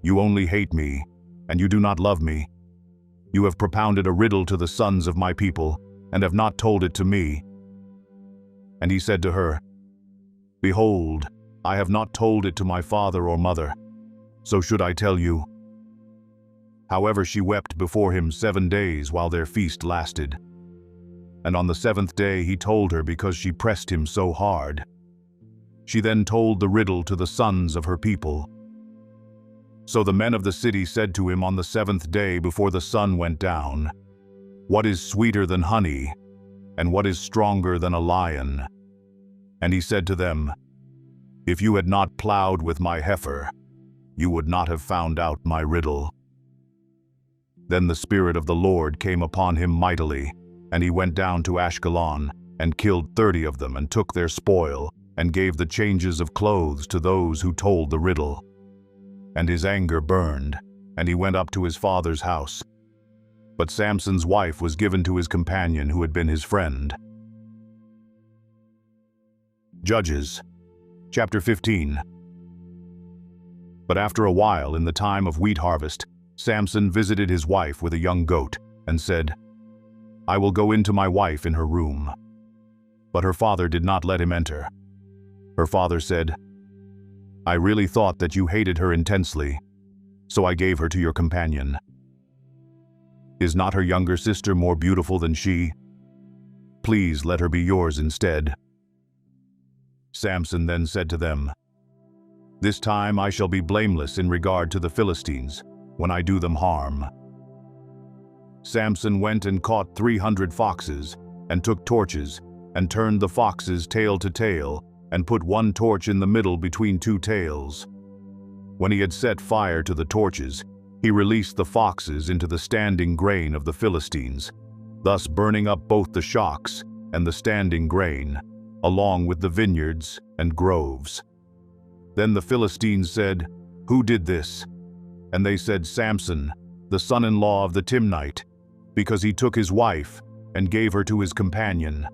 [SPEAKER 1] "You only hate me, and you do not love me. You have propounded a riddle to the sons of my people, and have not told it to me." And he said to her, "Behold, I have not told it to my father or mother, so should I tell you?" However, she wept before him 7 days while their feast lasted. And on the 7th day he told her because she pressed him so hard. She then told the riddle to the sons of her people. So the men of the city said to him on the 7th day before the sun went down, "What is sweeter than honey, and what is stronger than a lion?" And he said to them, "If you had not plowed with my heifer, you would not have found out my riddle." Then the Spirit of the Lord came upon him mightily, and he went down to Ashkelon, and killed 30 of them, and took their spoil, and gave the changes of clothes to those who told the riddle. And his anger burned, and he went up to his father's house. But Samson's wife was given to his companion who had been his friend. Judges, chapter 15. But after a while, in the time of wheat harvest, Samson visited his wife with a young goat, and said, "I will go into my wife in her room." But her father did not let him enter. Her father said, "I really thought that you hated her intensely, so I gave her to your companion. Is not her younger sister more beautiful than she? Please let her be yours instead." Samson then said to them, "This time I shall be blameless in regard to the Philistines, when I do them harm." Samson went and caught 300 foxes, and took torches, and turned the foxes tail to tail, and put one torch in the middle between 2 tails. When he had set fire to the torches, he released the foxes into the standing grain of the Philistines, thus burning up both the shocks and the standing grain, along with the vineyards and groves. Then the Philistines said, "Who did this?" And they said, "Samson, the son-in-law of the Timnite, because he took his wife and gave her to his companion."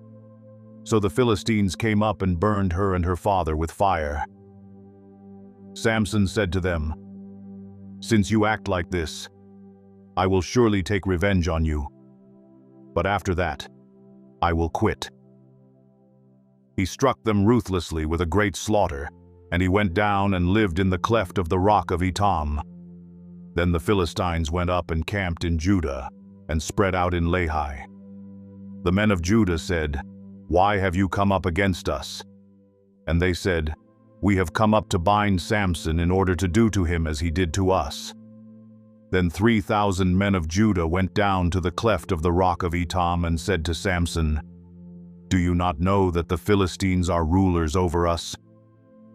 [SPEAKER 1] So the Philistines came up and burned her and her father with fire. Samson said to them, "Since you act like this, I will surely take revenge on you. But after that, I will quit." He struck them ruthlessly with a great slaughter, and he went down and lived in the cleft of the rock of Etam. Then the Philistines went up and camped in Judah, and spread out in Lehi. The men of Judah said, "Why have you come up against us?" And they said, "We have come up to bind Samson in order to do to him as he did to us." Then 3,000 men of Judah went down to the cleft of the rock of Etam and said to Samson, "Do you not know that the Philistines are rulers over us?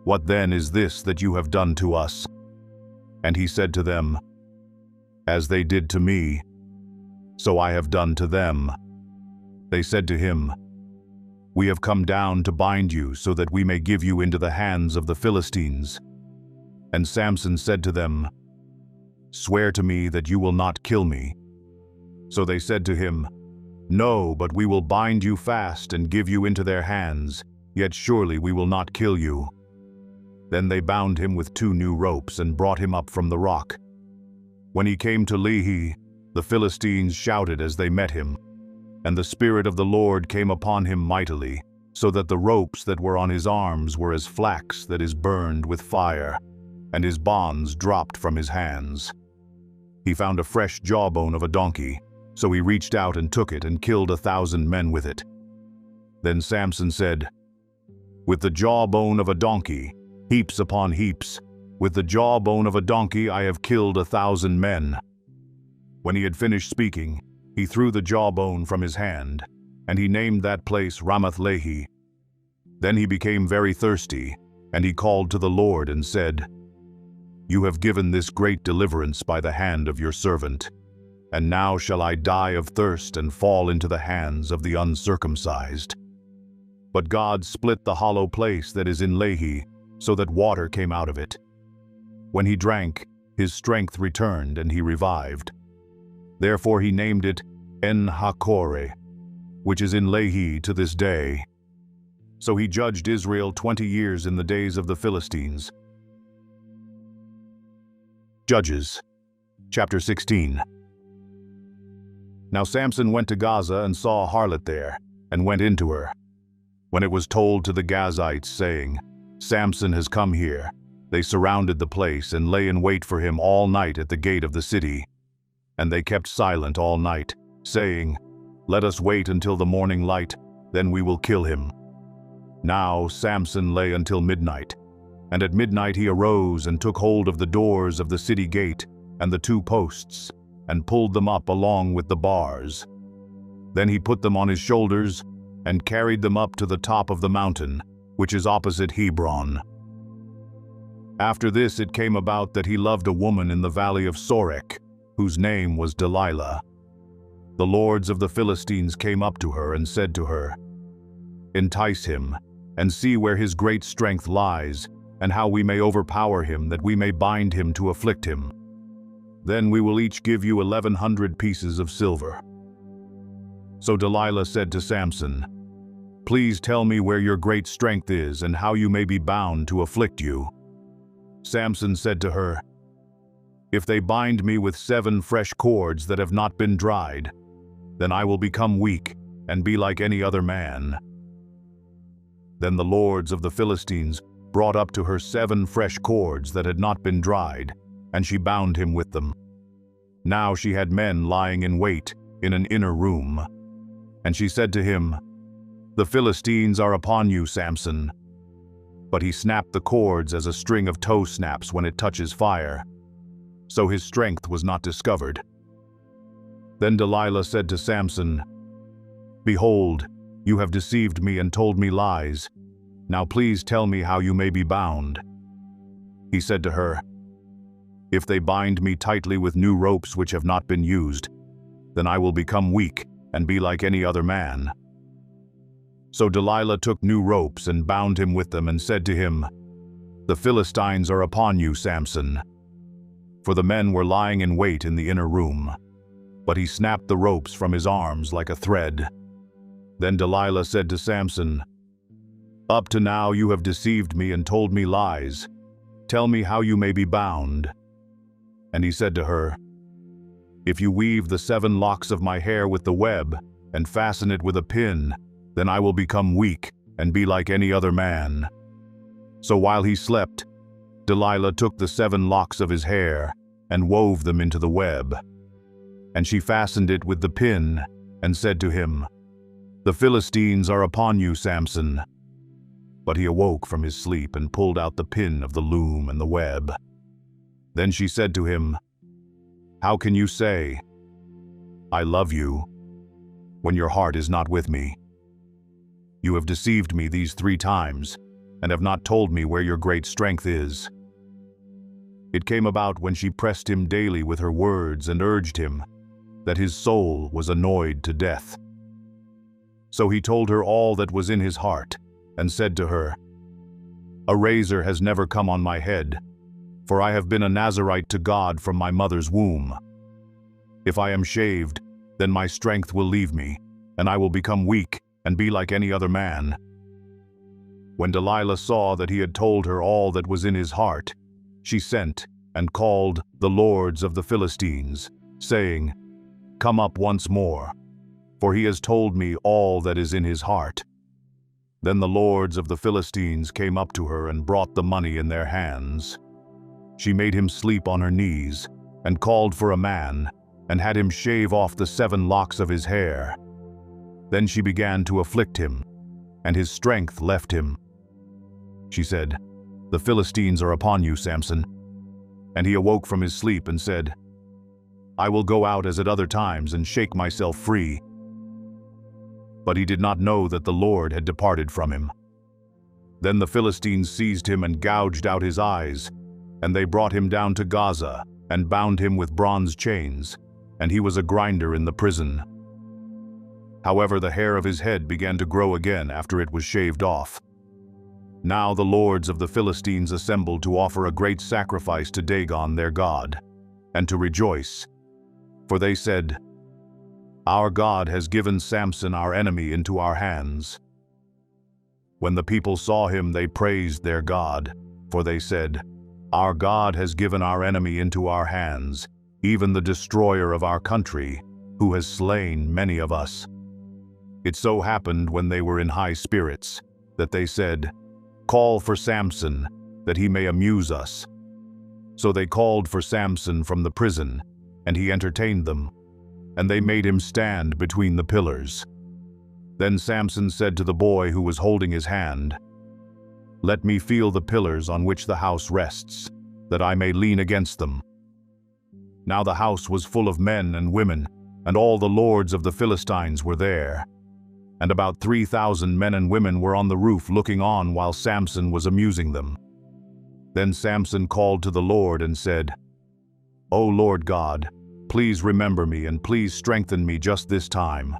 [SPEAKER 1] What then is this that you have done to us?" And he said to them, "As they did to me, so I have done to them." They said to him, "We have come down to bind you so that we may give you into the hands of the Philistines." And Samson said to them, "Swear to me that you will not kill me." So they said to him, "No, but we will bind you fast and give you into their hands, yet surely we will not kill you." Then they bound him with 2 new ropes and brought him up from the rock. When he came to Lehi, the Philistines shouted as they met him, and the Spirit of the Lord came upon him mightily, so that the ropes that were on his arms were as flax that is burned with fire, and his bonds dropped from his hands. He found a fresh jawbone of a donkey, so he reached out and took it and killed 1,000 men with it. Then Samson said, "With the jawbone of a donkey, heaps upon heaps, with the jawbone of a donkey I have killed 1,000 men." When he had finished speaking, he threw the jawbone from his hand, and he named that place Ramath-Lehi. Then he became very thirsty, and he called to the Lord and said, "You have given this great deliverance by the hand of your servant, and now shall I die of thirst and fall into the hands of the uncircumcised." But God split the hollow place that is in Lehi, so that water came out of it. When he drank, his strength returned and he revived. Therefore he named it En-Hakkore, which is in Lehi to this day. So he judged Israel 20 years in the days of the Philistines. Judges, chapter 16. Now Samson went to Gaza and saw a harlot there, and went into her. When it was told to the Gazites, saying, "Samson has come here," they surrounded the place and lay in wait for him all night at the gate of the city. And they kept silent all night, saying, "Let us wait until the morning light, then we will kill him." Now Samson lay until midnight, and at midnight he arose and took hold of the doors of the city gate and the 2 posts, and pulled them up along with the bars. Then he put them on his shoulders and carried them up to the top of the mountain, which is opposite Hebron. After this it came about that he loved a woman in the valley of Sorek, whose name was Delilah. The lords of the Philistines came up to her and said to her, "Entice him, and see where his great strength lies, and how we may overpower him, that we may bind him to afflict him. Then we will each give you 1,100 pieces of silver." So Delilah said to Samson, "Please tell me where your great strength is, and how you may be bound to afflict you." Samson said to her, "If they bind me with 7 fresh cords that have not been dried, then I will become weak and be like any other man." Then the lords of the Philistines brought up to her 7 fresh cords that had not been dried, and she bound him with them. Now she had men lying in wait in an inner room. And she said to him, "The Philistines are upon you, Samson." But he snapped the cords as a string of tow snaps when it touches fire. So his strength was not discovered. Then Delilah said to Samson, "Behold, you have deceived me and told me lies. Now please tell me how you may be bound." He said to her, "If they bind me tightly with new ropes which have not been used, then I will become weak and be like any other man." So Delilah took new ropes and bound him with them and said to him, "The Philistines are upon you, Samson." For the men were lying in wait in the inner room. But he snapped the ropes from his arms like a thread. Then Delilah said to Samson, "Up to now you have deceived me and told me lies. Tell me how you may be bound." And he said to her, "If you weave the 7 locks of my hair with the web and fasten it with a pin, then I will become weak and be like any other man." So while he slept, Delilah took the 7 locks of his hair and wove them into the web. And she fastened it with the pin and said to him, "The Philistines are upon you, Samson." But he awoke from his sleep and pulled out the pin of the loom and the web. Then she said to him, "How can you say, 'I love you,' when your heart is not with me? You have deceived me these 3 times and have not told me where your great strength is." It came about when she pressed him daily with her words and urged him, that his soul was annoyed to death. So he told her all that was in his heart and said to her, "A razor has never come on my head, for I have been a Nazirite to God from my mother's womb. If I am shaved, then my strength will leave me, and I will become weak and be like any other man." When Delilah saw that he had told her all that was in his heart, she sent and called the lords of the Philistines, saying, "Come up once more, for he has told me all that is in his heart." Then the lords of the Philistines came up to her and brought the money in their hands. She made him sleep on her knees and called for a man and had him shave off the 7 locks of his hair. Then she began to afflict him, and his strength left him. She said, "The Philistines are upon you, Samson." And he awoke from his sleep and said, "I will go out as at other times and shake myself free." But he did not know that the Lord had departed from him. Then the Philistines seized him and gouged out his eyes, and they brought him down to Gaza and bound him with bronze chains, and he was a grinder in the prison. However, the hair of his head began to grow again after it was shaved off. Now the lords of the Philistines assembled to offer a great sacrifice to Dagon their god, and to rejoice. For they said, "Our God has given Samson our enemy into our hands." When the people saw him, they praised their God, for they said, "Our God has given our enemy into our hands, even the destroyer of our country, who has slain many of us." It so happened when they were in high spirits, that they said, "Call for Samson, that he may amuse us." So they called for Samson from the prison, and he entertained them, and they made him stand between the pillars. Then Samson said to the boy who was holding his hand, "Let me feel the pillars on which the house rests, that I may lean against them." Now the house was full of men and women, and all the lords of the Philistines were there. And about 3,000 men and women were on the roof looking on while Samson was amusing them. Then Samson called to the Lord and said, "O Lord God, please remember me and please strengthen me just this time,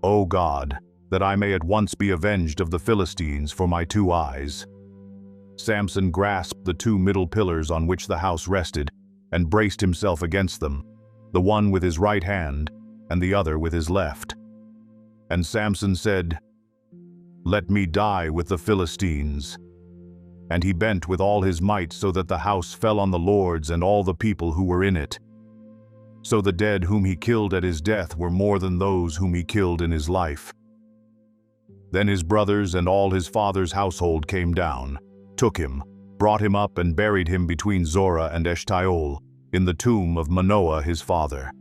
[SPEAKER 1] O God, that I may at once be avenged of the Philistines for my 2 eyes." Samson grasped the 2 middle pillars on which the house rested and braced himself against them, the one with his right hand and the other with his left. And Samson said, "Let me die with the Philistines." And he bent with all his might so that the house fell on the lords and all the people who were in it. So the dead whom he killed at his death were more than those whom he killed in his life. Then his brothers and all his father's household came down, took him, brought him up and buried him between Zorah and Eshtaol, in the tomb of Manoah his father.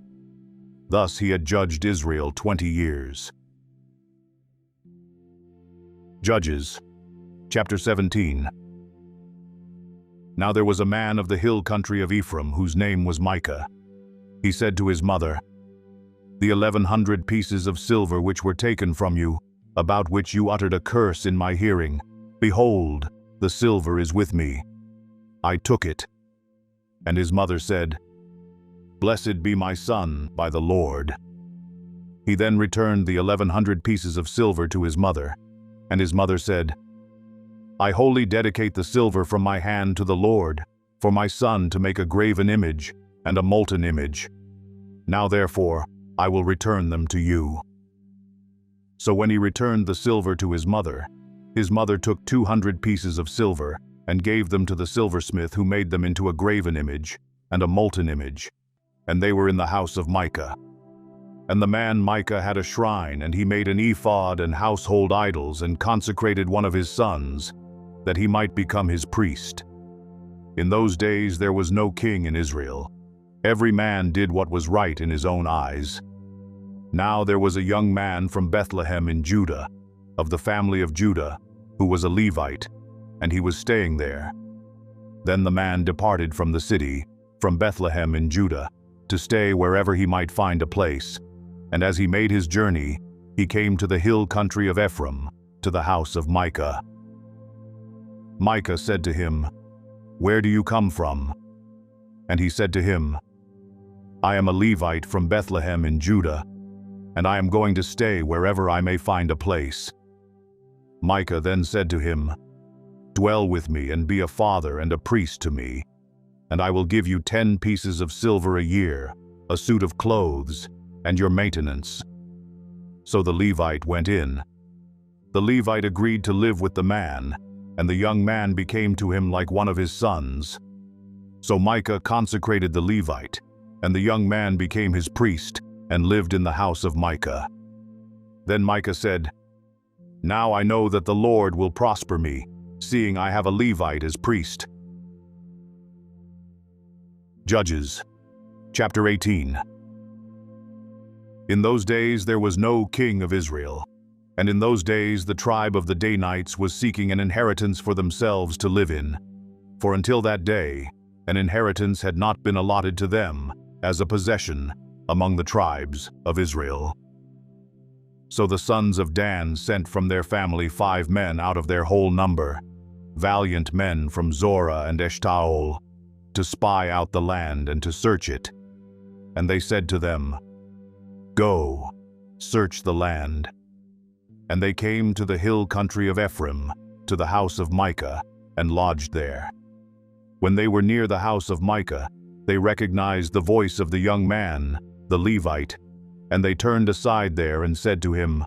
[SPEAKER 1] Thus he had judged Israel 20 years. Judges, chapter 17. Now there was a man of the hill country of Ephraim whose name was Micah. He said to his mother, "The 1,100 pieces of silver which were taken from you, about which you uttered a curse in my hearing, behold, the silver is with me. I took it." And his mother said, "Blessed be my son by the Lord." He then returned the 1,100 pieces of silver to his mother, and his mother said, "I wholly dedicate the silver from my hand to the Lord, for my son to make a graven image and a molten image. Now therefore I will return them to you." So when he returned the silver to his mother took 200 pieces of silver and gave them to the silversmith, who made them into a graven image and a molten image, and they were in the house of Micah. And the man Micah had a shrine, and he made an ephod and household idols, and consecrated one of his sons, that he might become his priest. In those days there was no king in Israel. Every man did what was right in his own eyes. Now there was a young man from Bethlehem in Judah, of the family of Judah, who was a Levite, and he was staying there. Then the man departed from the city, from Bethlehem in Judah, to stay wherever he might find a place. And as he made his journey, he came to the hill country of Ephraim, to the house of Micah. Micah said to him, "Where do you come from?" And he said to him, "I am a Levite from Bethlehem in Judah, and I am going to stay wherever I may find a place." Micah then said to him, "Dwell with me and be a father and a priest to me, and I will give you 10 pieces of silver a year, a suit of clothes, and your maintenance." So the Levite went in. The Levite agreed to live with the man, and the young man became to him like one of his sons. So Micah consecrated the Levite, and the young man became his priest and lived in the house of Micah. Then Micah said, "Now I know that the Lord will prosper me, seeing I have a Levite as priest." Judges, chapter 18. In those days there was no king of Israel, and in those days the tribe of the Danites was seeking an inheritance for themselves to live in, for until that day an inheritance had not been allotted to them as a possession among the tribes of Israel. So the sons of Dan sent from their family 5 men out of their whole number, valiant men from Zorah and Eshtaol, to spy out the land and to search it. And they said to them, "Go, search the land." And they came to the hill country of Ephraim, to the house of Micah, and lodged there. When they were near the house of Micah, they recognized the voice of the young man, the Levite, and they turned aside there and said to him,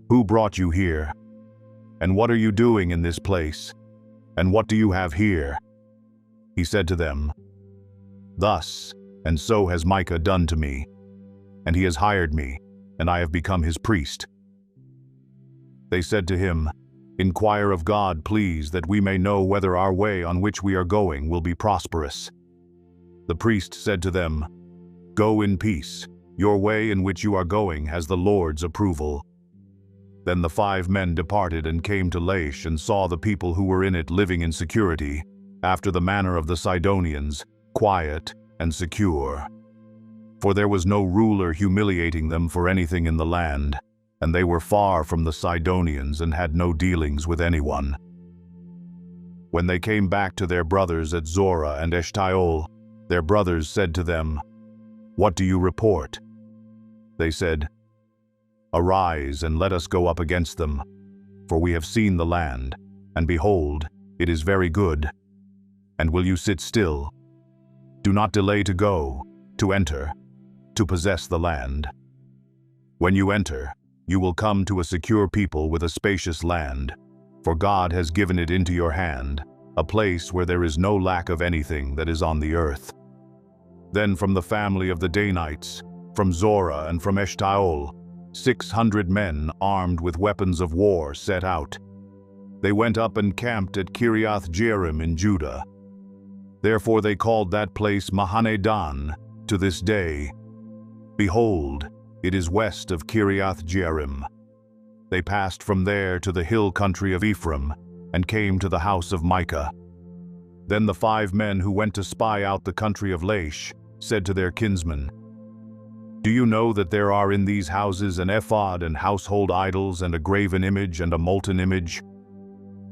[SPEAKER 1] "Who brought you here? And what are you doing in this place? And what do you have here?" He said to them, "Thus and so has Micah done to me, and he has hired me, and I have become his priest." They said to him, "Inquire of God, please, that we may know whether our way on which we are going will be prosperous." The priest said to them, "Go in peace. Your way in which you are going has the Lord's approval." Then the 5 men departed and came to Laish and saw the people who were in it living in security, after the manner of the Sidonians, quiet and secure. For there was no ruler humiliating them for anything in the land, and they were far from the Sidonians and had no dealings with anyone. When they came back to their brothers at Zorah and Eshtaol, their brothers said to them, "What do you report?" They said, "Arise and let us go up against them, for we have seen the land, and behold, it is very good. And will you sit still? Do not delay to go, to enter, to possess the land. When you enter, you will come to a secure people with a spacious land, for God has given it into your hand, a place where there is no lack of anything that is on the earth." Then from the family of the Danites, from Zorah and from Eshtaol, 600 men armed with weapons of war set out. They went up and camped at Kiriath Jearim in Judah. Therefore they called that place Mahane Dan to this day. Behold, it is west of Kiriath Jearim. They passed from there to the hill country of Ephraim and came to the house of Micah. Then the 5 men who went to spy out the country of Laish said to their kinsmen, "Do you know that there are in these houses an ephod and household idols and a graven image and a molten image?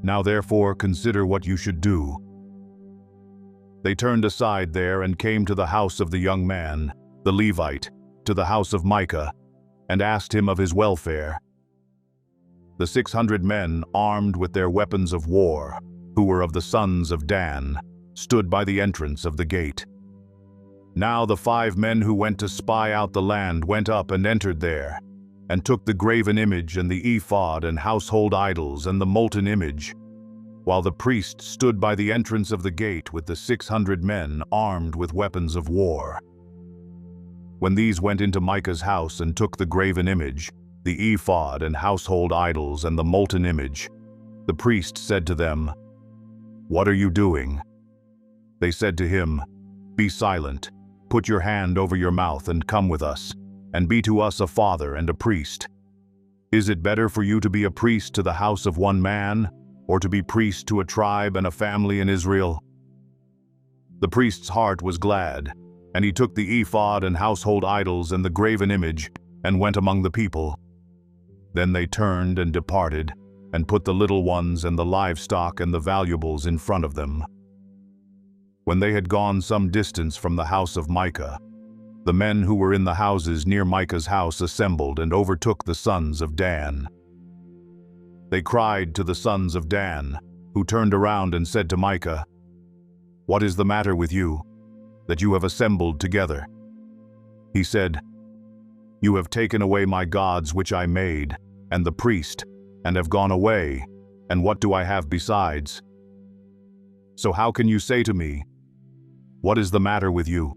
[SPEAKER 1] Now therefore consider what you should do." They turned aside there and came to the house of the young man, the Levite, to the house of Micah, and asked him of his welfare. The 600 men, armed with their weapons of war, who were of the sons of Dan, stood by the entrance of the gate. Now the 5 men who went to spy out the land went up and entered there, and took the graven image and the ephod and household idols and the molten image, while the priest stood by the entrance of the gate with the 600 men armed with weapons of war. When these went into Micah's house and took the graven image, the ephod and household idols and the molten image, the priest said to them, "What are you doing?" They said to him, "Be silent, put your hand over your mouth and come with us, and be to us a father and a priest. Is it better for you to be a priest to the house of one man, or to be priest to a tribe and a family in Israel?" The priest's heart was glad, and he took the ephod and household idols and the graven image, and went among the people. Then they turned and departed, and put the little ones and the livestock and the valuables in front of them. When they had gone some distance from the house of Micah, the men who were in the houses near Micah's house assembled and overtook the sons of Dan. They cried to the sons of Dan, who turned around and said to Micah, "What is the matter with you, that you have assembled together?" He said, "You have taken away my gods which I made, and the priest, and have gone away, and what do I have besides? So how can you say to me, 'What is the matter with you?'"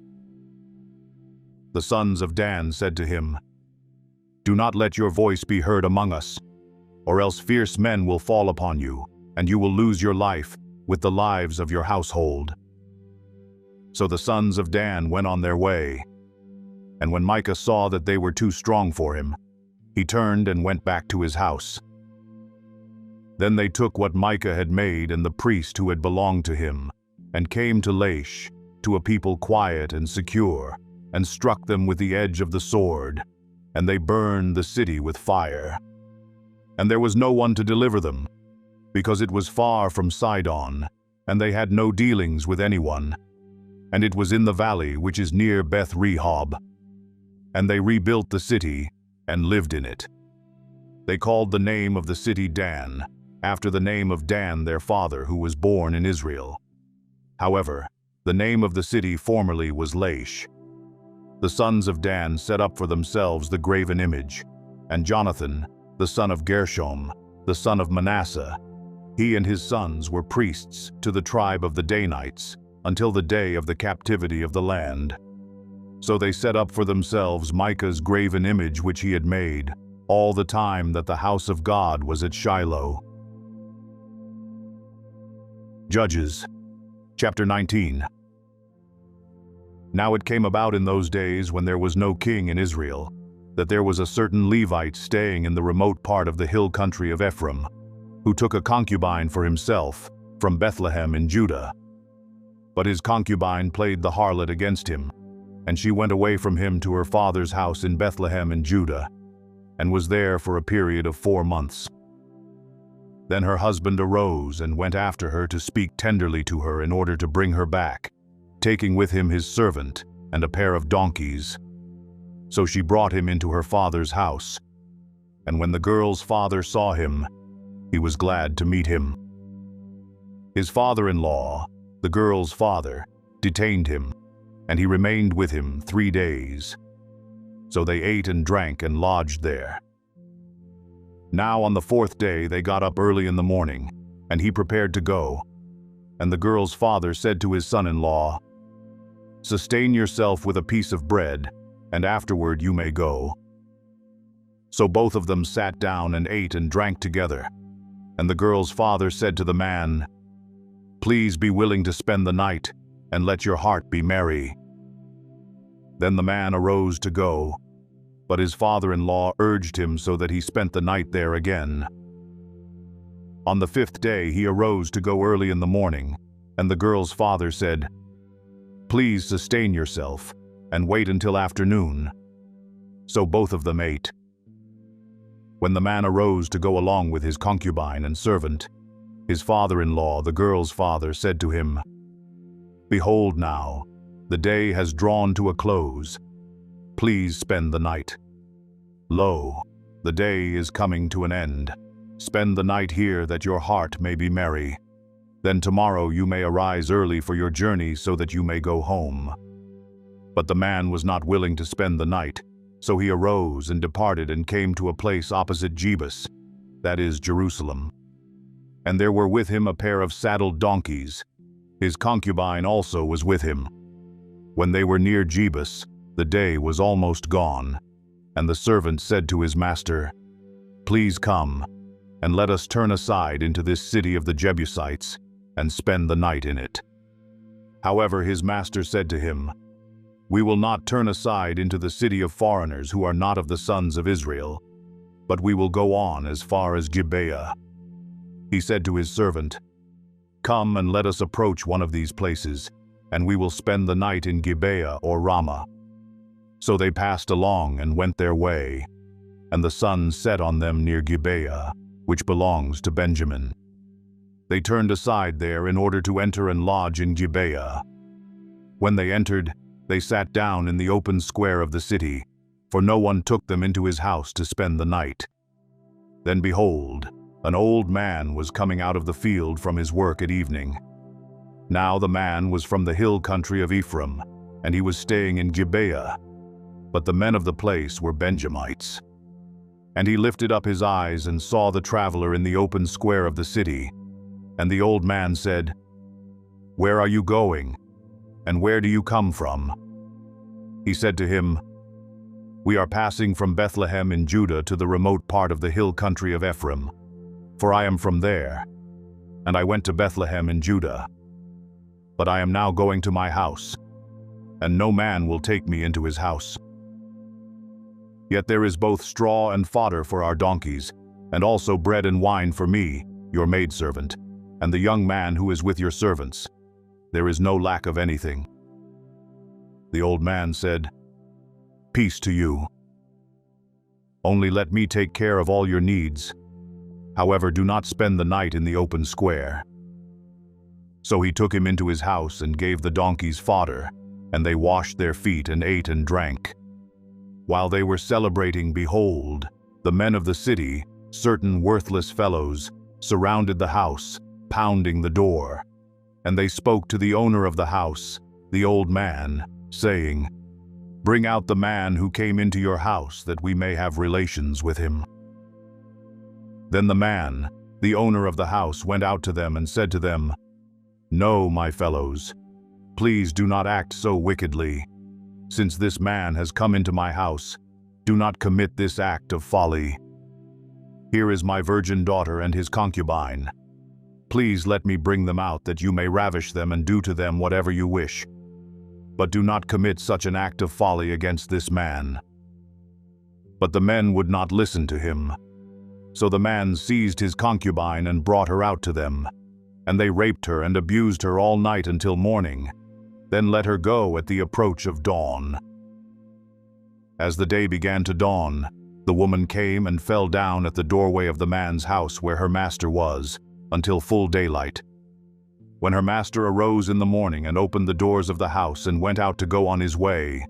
[SPEAKER 1] The sons of Dan said to him, "Do not let your voice be heard among us, or else fierce men will fall upon you, and you will lose your life with the lives of your household." So the sons of Dan went on their way, and when Micah saw that they were too strong for him, he turned and went back to his house. Then they took what Micah had made and the priest who had belonged to him, and came to Laish, to a people quiet and secure, and struck them with the edge of the sword, and they burned the city with fire. And there was no one to deliver them, because it was far from Sidon, and they had no dealings with anyone. And it was in the valley which is near Beth Rehob. And they rebuilt the city and lived in it. They called the name of the city Dan, after the name of Dan their father who was born in Israel. However, the name of the city formerly was Laish. The sons of Dan set up for themselves the graven image, and Jonathan, the son of Gershom, the son of Manasseh, he and his sons were priests to the tribe of the Danites until the day of the captivity of the land. So they set up for themselves Micah's graven image which he had made, all the time that the house of God was at Shiloh. Judges, chapter 19. Now it came about in those days when there was no king in Israel, that there was a certain Levite staying in the remote part of the hill country of Ephraim, who took a concubine for himself from Bethlehem in Judah. But his concubine played the harlot against him, and she went away from him to her father's house in Bethlehem in Judah, and was there for a period of 4 months. Then her husband arose and went after her to speak tenderly to her in order to bring her back, taking with him his servant, and a pair of donkeys. So she brought him into her father's house. And when the girl's father saw him, he was glad to meet him. His father-in-law, the girl's father, detained him, and he remained with him 3 days. So they ate and drank and lodged there. Now on the 4th day they got up early in the morning, and he prepared to go. And the girl's father said to his son-in-law, "Sustain yourself with a piece of bread, and afterward you may go." So both of them sat down and ate and drank together. And the girl's father said to the man, "Please be willing to spend the night, and let your heart be merry." Then the man arose to go, but his father-in-law urged him so that he spent the night there again. On the 5th day he arose to go early in the morning, and the girl's father said, "Please sustain yourself, and wait until afternoon." So both of them ate. When the man arose to go along with his concubine and servant, his father-in-law, the girl's father, said to him, "Behold now, the day has drawn to a close. Please spend the night. Lo, the day is coming to an end. Spend the night here that your heart may be merry. Then tomorrow you may arise early for your journey so that you may go home." But the man was not willing to spend the night, so he arose and departed and came to a place opposite Jebus, that is, Jerusalem. And there were with him a pair of saddled donkeys. His concubine also was with him. When they were near Jebus, the day was almost gone, and the servant said to his master, "Please come, and let us turn aside into this city of the Jebusites, and spend the night in it." However, his master said to him, "We will not turn aside into the city of foreigners who are not of the sons of Israel, but we will go on as far as Gibeah." He said to his servant, "Come and let us approach one of these places, and we will spend the night in Gibeah or Ramah." So they passed along and went their way, and the sun set on them near Gibeah, which belongs to Benjamin. They turned aside there in order to enter and lodge in Gibeah. When they entered, they sat down in the open square of the city, for no one took them into his house to spend the night. Then behold, an old man was coming out of the field from his work at evening. Now the man was from the hill country of Ephraim, and he was staying in Gibeah. But the men of the place were Benjamites. And he lifted up his eyes and saw the traveler in the open square of the city. And the old man said, "Where are you going? And where do you come from?" He said to him, "We are passing from Bethlehem in Judah to the remote part of the hill country of Ephraim, for I am from there, and I went to Bethlehem in Judah. But I am now going to my house, and no man will take me into his house. Yet there is both straw and fodder for our donkeys, and also bread and wine for me, your maidservant, and the young man who is with your servants. There is no lack of anything." The old man said, "Peace to you. Only let me take care of all your needs. However, do not spend the night in the open square." So he took him into his house and gave the donkeys fodder, and they washed their feet and ate and drank. While they were celebrating, behold, the men of the city, certain worthless fellows, surrounded the house, pounding the door. And they spoke to the owner of the house, the old man, saying, "Bring out the man who came into your house, that we may have relations with him." Then the man, the owner of the house, went out to them and said to them, "No, my fellows, please do not act so wickedly. Since this man has come into my house, do not commit this act of folly. Here is my virgin daughter and his concubine. Please let me bring them out that you may ravish them and do to them whatever you wish. But do not commit such an act of folly against this man." But the men would not listen to him. So the man seized his concubine and brought her out to them. And they raped her and abused her all night until morning, then let her go at the approach of dawn. As the day began to dawn, the woman came and fell down at the doorway of the man's house where her master was, until full daylight. When her master arose in the morning and opened the doors of the house and went out to go on his way,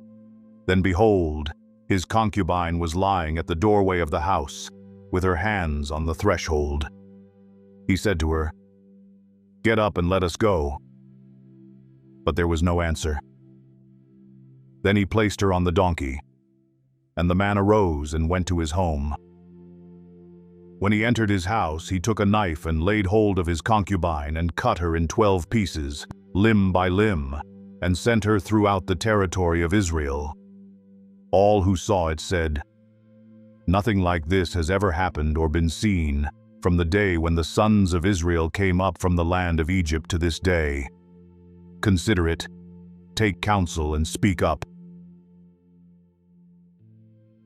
[SPEAKER 1] then behold, his concubine was lying at the doorway of the house, with her hands on the threshold. He said to her, "Get up and let us go." But there was no answer. Then he placed her on the donkey, and the man arose and went to his home. When he entered his house, he took a knife and laid hold of his concubine and cut her in 12 pieces, limb by limb, and sent her throughout the territory of Israel. All who saw it said, "Nothing like this has ever happened or been seen from the day when the sons of Israel came up from the land of Egypt to this day. Consider it, take counsel and speak up."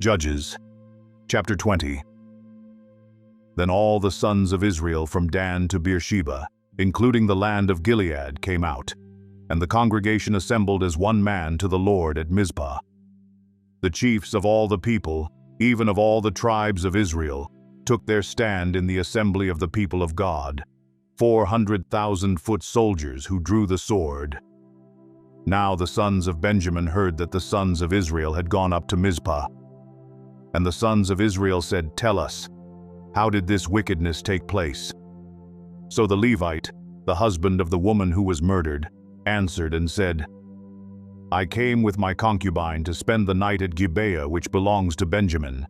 [SPEAKER 1] Judges, chapter 20. Then all the sons of Israel from Dan to Beersheba, including the land of Gilead, came out, and the congregation assembled as one man to the Lord at Mizpah. The chiefs of all the people, even of all the tribes of Israel, took their stand in the assembly of the people of God, 400,000 foot soldiers who drew the sword. Now the sons of Benjamin heard that the sons of Israel had gone up to Mizpah. And the sons of Israel said, "Tell us, how did this wickedness take place?" So the Levite, the husband of the woman who was murdered, answered and said, "I came with my concubine to spend the night at Gibeah, which belongs to Benjamin.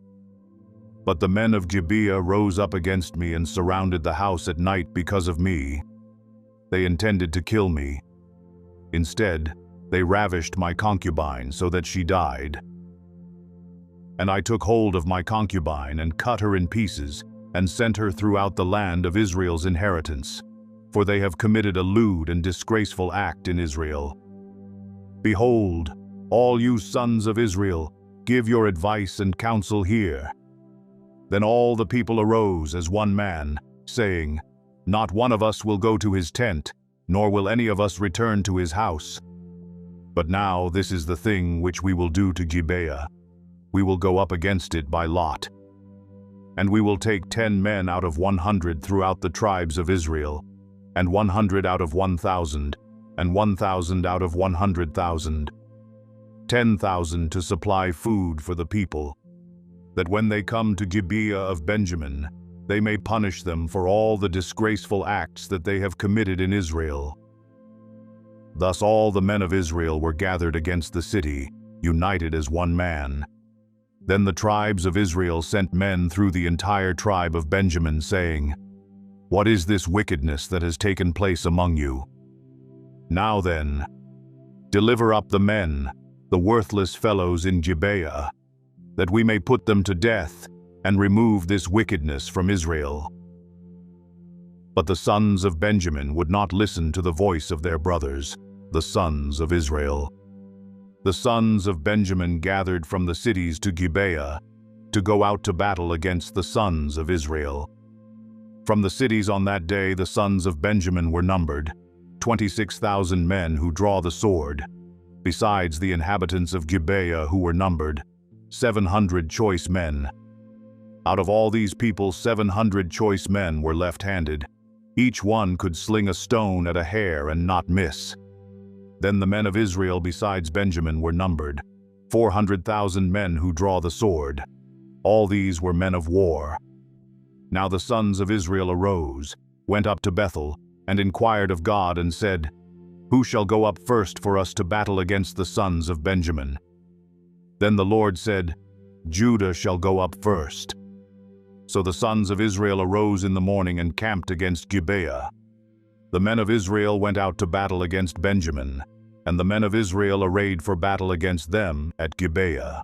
[SPEAKER 1] But the men of Gibeah rose up against me and surrounded the house at night because of me. They intended to kill me. Instead, they ravished my concubine so that she died. And I took hold of my concubine and cut her in pieces and sent her throughout the land of Israel's inheritance, for they have committed a lewd and disgraceful act in Israel. Behold, all you sons of Israel, give your advice and counsel here." Then all the people arose as one man, saying, "Not one of us will go to his tent, nor will any of us return to his house. But now this is the thing which we will do to Gibeah. We will go up against it by lot. And we will take 10 men out of 100 throughout the tribes of Israel, and 100 out of 1,000, and 1,000 out of 100,000, 10,000 to supply food for the people, that when they come to Gibeah of Benjamin, they may punish them for all the disgraceful acts that they have committed in Israel." Thus all the men of Israel were gathered against the city, united as one man. Then the tribes of Israel sent men through the entire tribe of Benjamin, saying, "What is this wickedness that has taken place among you? Now then, deliver up the men, the worthless fellows in Gibeah, that we may put them to death and remove this wickedness from Israel." But the sons of Benjamin would not listen to the voice of their brothers, the sons of Israel. The sons of Benjamin gathered from the cities to Gibeah to go out to battle against the sons of Israel. From the cities on that day the sons of Benjamin were numbered, 26,000 men who draw the sword, besides the inhabitants of Gibeah who were numbered, 700 choice men. Out of all these people 700 choice men were left-handed. Each one could sling a stone at a hare and not miss. Then the men of Israel besides Benjamin were numbered, 400,000 men who draw the sword. All these were men of war. Now the sons of Israel arose, went up to Bethel, and inquired of God and said, "Who shall go up first for us to battle against the sons of Benjamin?" Then the Lord said, "Judah shall go up first." So the sons of Israel arose in the morning and camped against Gibeah. The men of Israel went out to battle against Benjamin, and the men of Israel arrayed for battle against them at Gibeah.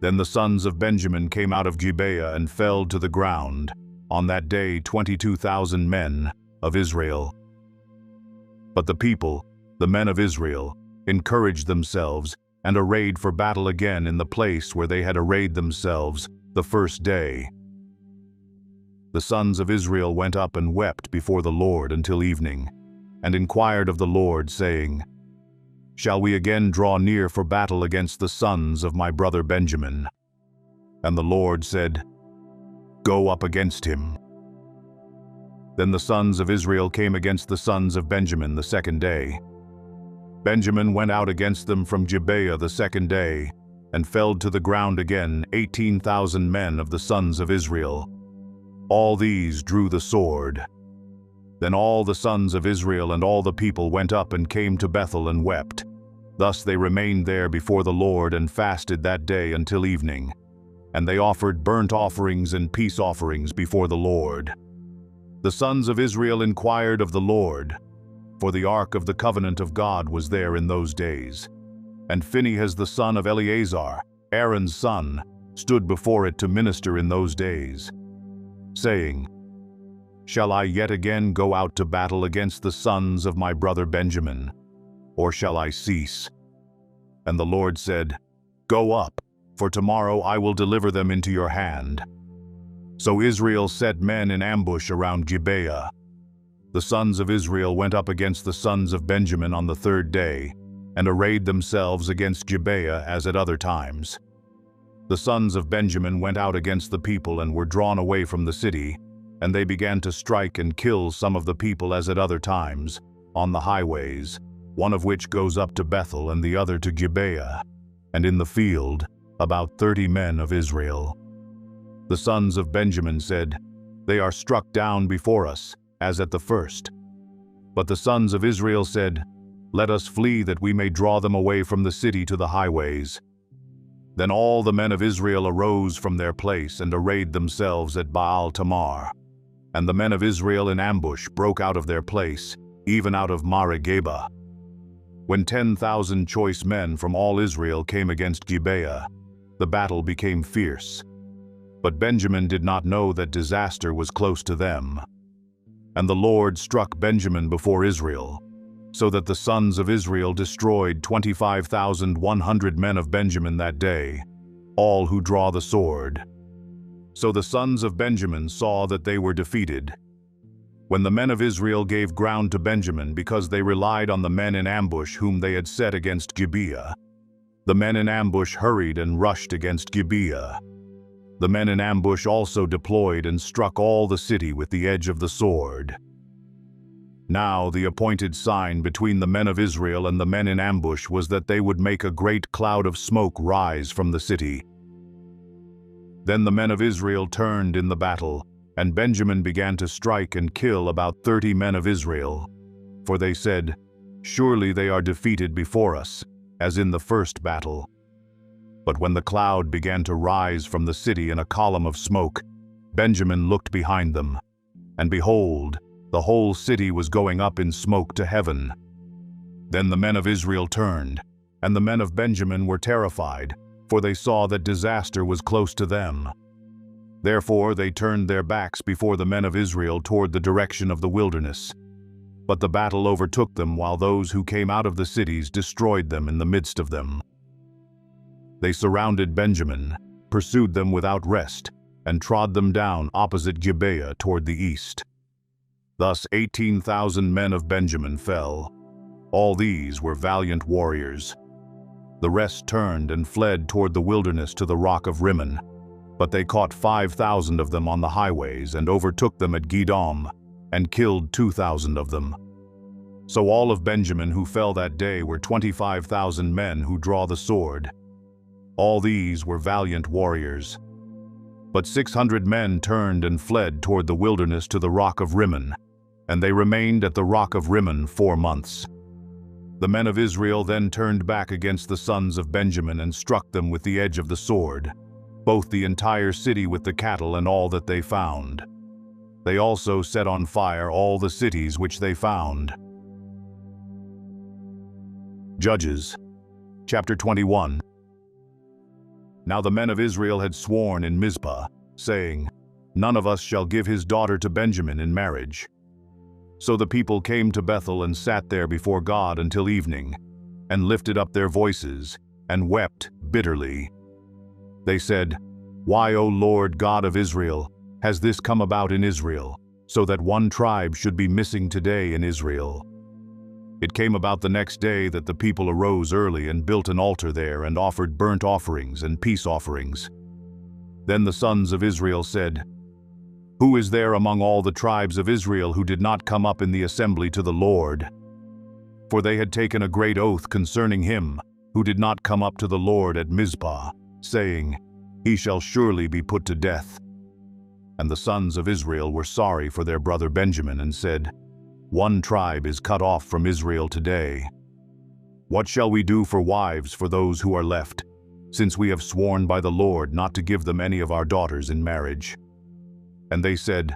[SPEAKER 1] Then the sons of Benjamin came out of Gibeah and fell to the ground, on that day 22,000 men of Israel. But the people, the men of Israel, encouraged themselves and arrayed for battle again in the place where they had arrayed themselves the first day. The sons of Israel went up and wept before the Lord until evening, and inquired of the Lord, saying, "Shall we again draw near for battle against the sons of my brother Benjamin?" And the Lord said, "Go up against him." Then the sons of Israel came against the sons of Benjamin the second day. Benjamin went out against them from Gibeah the second day, and felled to the ground again 18,000 men of the sons of Israel. All these drew the sword. Then all the sons of Israel and all the people went up and came to Bethel and wept. Thus they remained there before the Lord and fasted that day until evening. And they offered burnt offerings and peace offerings before the Lord. The sons of Israel inquired of the Lord, for the ark of the covenant of God was there in those days. And Phinehas the son of Eleazar, Aaron's son, stood before it to minister in those days, saying, "Shall I yet again go out to battle against the sons of my brother Benjamin, or shall I cease?" And the Lord said, "Go up, for tomorrow I will deliver them into your hand." So Israel set men in ambush around Gibeah. The sons of Israel went up against the sons of Benjamin on the third day, and arrayed themselves against Gibeah as at other times. The sons of Benjamin went out against the people and were drawn away from the city, and they began to strike and kill some of the people as at other times, on the highways, one of which goes up to Bethel and the other to Gibeah, and in the field about 30 men of Israel. The sons of Benjamin said, "They are struck down before us, as at the first." But the sons of Israel said, "Let us flee that we may draw them away from the city to the highways." Then all the men of Israel arose from their place and arrayed themselves at Baal Tamar. And the men of Israel in ambush broke out of their place, even out of Marageba. When 10,000 choice men from all Israel came against Gibeah, the battle became fierce. But Benjamin did not know that disaster was close to them. And the Lord struck Benjamin before Israel, so that the sons of Israel destroyed 25,100 men of Benjamin that day, all who draw the sword. So the sons of Benjamin saw that they were defeated. When the men of Israel gave ground to Benjamin because they relied on the men in ambush whom they had set against Gibeah, the men in ambush hurried and rushed against Gibeah. The men in ambush also deployed and struck all the city with the edge of the sword. Now the appointed sign between the men of Israel and the men in ambush was that they would make a great cloud of smoke rise from the city. Then the men of Israel turned in the battle, and Benjamin began to strike and kill about 30 men of Israel. For they said, "Surely they are defeated before us, as in the first battle." But when the cloud began to rise from the city in a column of smoke, Benjamin looked behind them, and behold, the whole city was going up in smoke to heaven. Then the men of Israel turned, and the men of Benjamin were terrified, for they saw that disaster was close to them. Therefore they turned their backs before the men of Israel toward the direction of the wilderness. But the battle overtook them while those who came out of the cities destroyed them in the midst of them. They surrounded Benjamin, pursued them without rest, and trod them down opposite Gibeah toward the east. Thus 18,000 men of Benjamin fell. All these were valiant warriors. The rest turned and fled toward the wilderness to the rock of Rimmon, but they caught 5,000 of them on the highways and overtook them at Gidom, and killed 2,000 of them. So all of Benjamin who fell that day were 25,000 men who draw the sword. All these were valiant warriors. But 600 men turned and fled toward the wilderness to the rock of Rimmon, and they remained at the rock of Rimmon 4 months. The men of Israel then turned back against the sons of Benjamin and struck them with the edge of the sword, both the entire city with the cattle and all that they found. They also set on fire all the cities which they found. Judges, chapter 21. Now the men of Israel had sworn in Mizpah, saying, "None of us shall give his daughter to Benjamin in marriage." So the people came to Bethel and sat there before God until evening, and lifted up their voices, and wept bitterly. They said, "Why, O Lord God of Israel, has this come about in Israel, so that one tribe should be missing today in Israel?" It came about the next day that the people arose early and built an altar there and offered burnt offerings and peace offerings. Then the sons of Israel said, Who is there among all the tribes of Israel who did not come up in the assembly to the Lord? For they had taken a great oath concerning him, who did not come up to the Lord at Mizpah, saying, He shall surely be put to death. And the sons of Israel were sorry for their brother Benjamin, and said, One tribe is cut off from Israel today. What shall we do for wives for those who are left, since we have sworn by the Lord not to give them any of our daughters in marriage? And they said,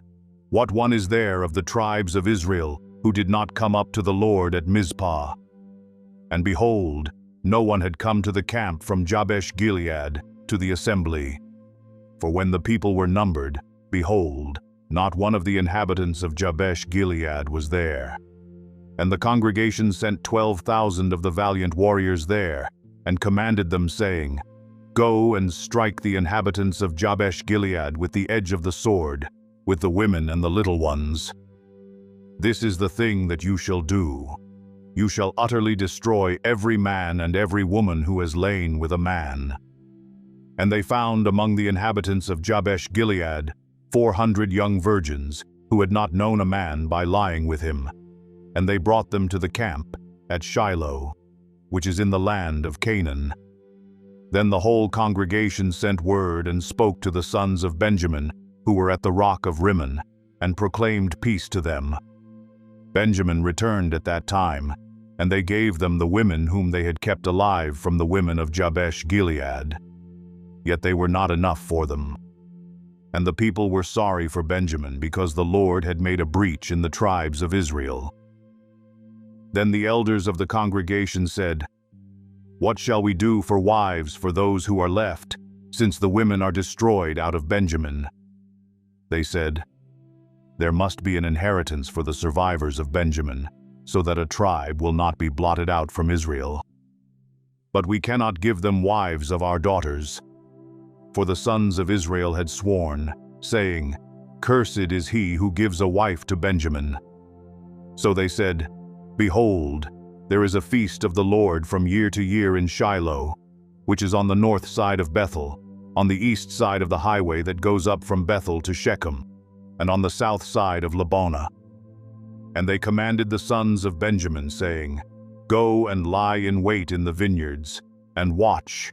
[SPEAKER 1] What one is there of the tribes of Israel who did not come up to the Lord at Mizpah? And behold, no one had come to the camp from Jabesh-Gilead to the assembly. For when the people were numbered, behold, not one of the inhabitants of Jabesh-Gilead was there. And the congregation sent 12,000 of the valiant warriors there, and commanded them, saying, Go and strike the inhabitants of Jabesh-Gilead with the edge of the sword, with the women and the little ones. This is the thing that you shall do. You shall utterly destroy every man and every woman who has lain with a man. And they found among the inhabitants of Jabesh-Gilead 400 young virgins, who had not known a man by lying with him. And they brought them to the camp at Shiloh, which is in the land of Canaan. Then the whole congregation sent word and spoke to the sons of Benjamin, who were at the rock of Rimmon, and proclaimed peace to them. Benjamin returned at that time, and they gave them the women whom they had kept alive from the women of Jabesh-Gilead. Yet they were not enough for them. And the people were sorry for Benjamin, because the Lord had made a breach in the tribes of Israel. Then the elders of the congregation said, What shall we do for wives for those who are left, since the women are destroyed out of Benjamin? They said, There must be an inheritance for the survivors of Benjamin, so that a tribe will not be blotted out from Israel. But we cannot give them wives of our daughters. For the sons of Israel had sworn, saying, Cursed is he who gives a wife to Benjamin. So they said, Behold, there is a feast of the Lord from year to year in Shiloh, which is on the north side of Bethel, on the east side of the highway that goes up from Bethel to Shechem, and on the south side of Lebonah. And they commanded the sons of Benjamin, saying, Go and lie in wait in the vineyards, and watch.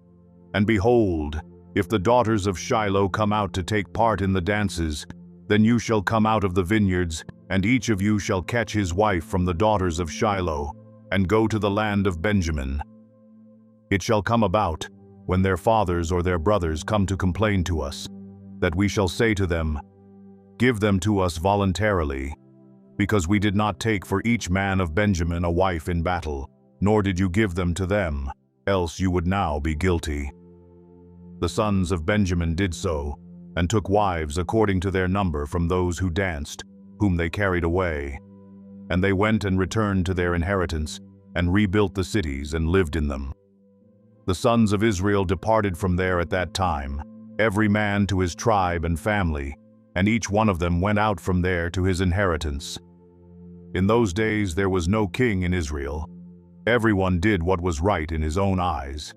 [SPEAKER 1] And behold, if the daughters of Shiloh come out to take part in the dances, then you shall come out of the vineyards, and each of you shall catch his wife from the daughters of Shiloh, and go to the land of Benjamin. It shall come about, when their fathers or their brothers come to complain to us, that we shall say to them, Give them to us voluntarily, because we did not take for each man of Benjamin a wife in battle, nor did you give them to them, else you would now be guilty. The sons of Benjamin did so, and took wives according to their number from those who danced, whom they carried away. And they went and returned to their inheritance, and rebuilt the cities and lived in them. The sons of Israel departed from there at that time, every man to his tribe and family, and each one of them went out from there to his inheritance. In those days there was no king in Israel. Everyone did what was right in his own eyes.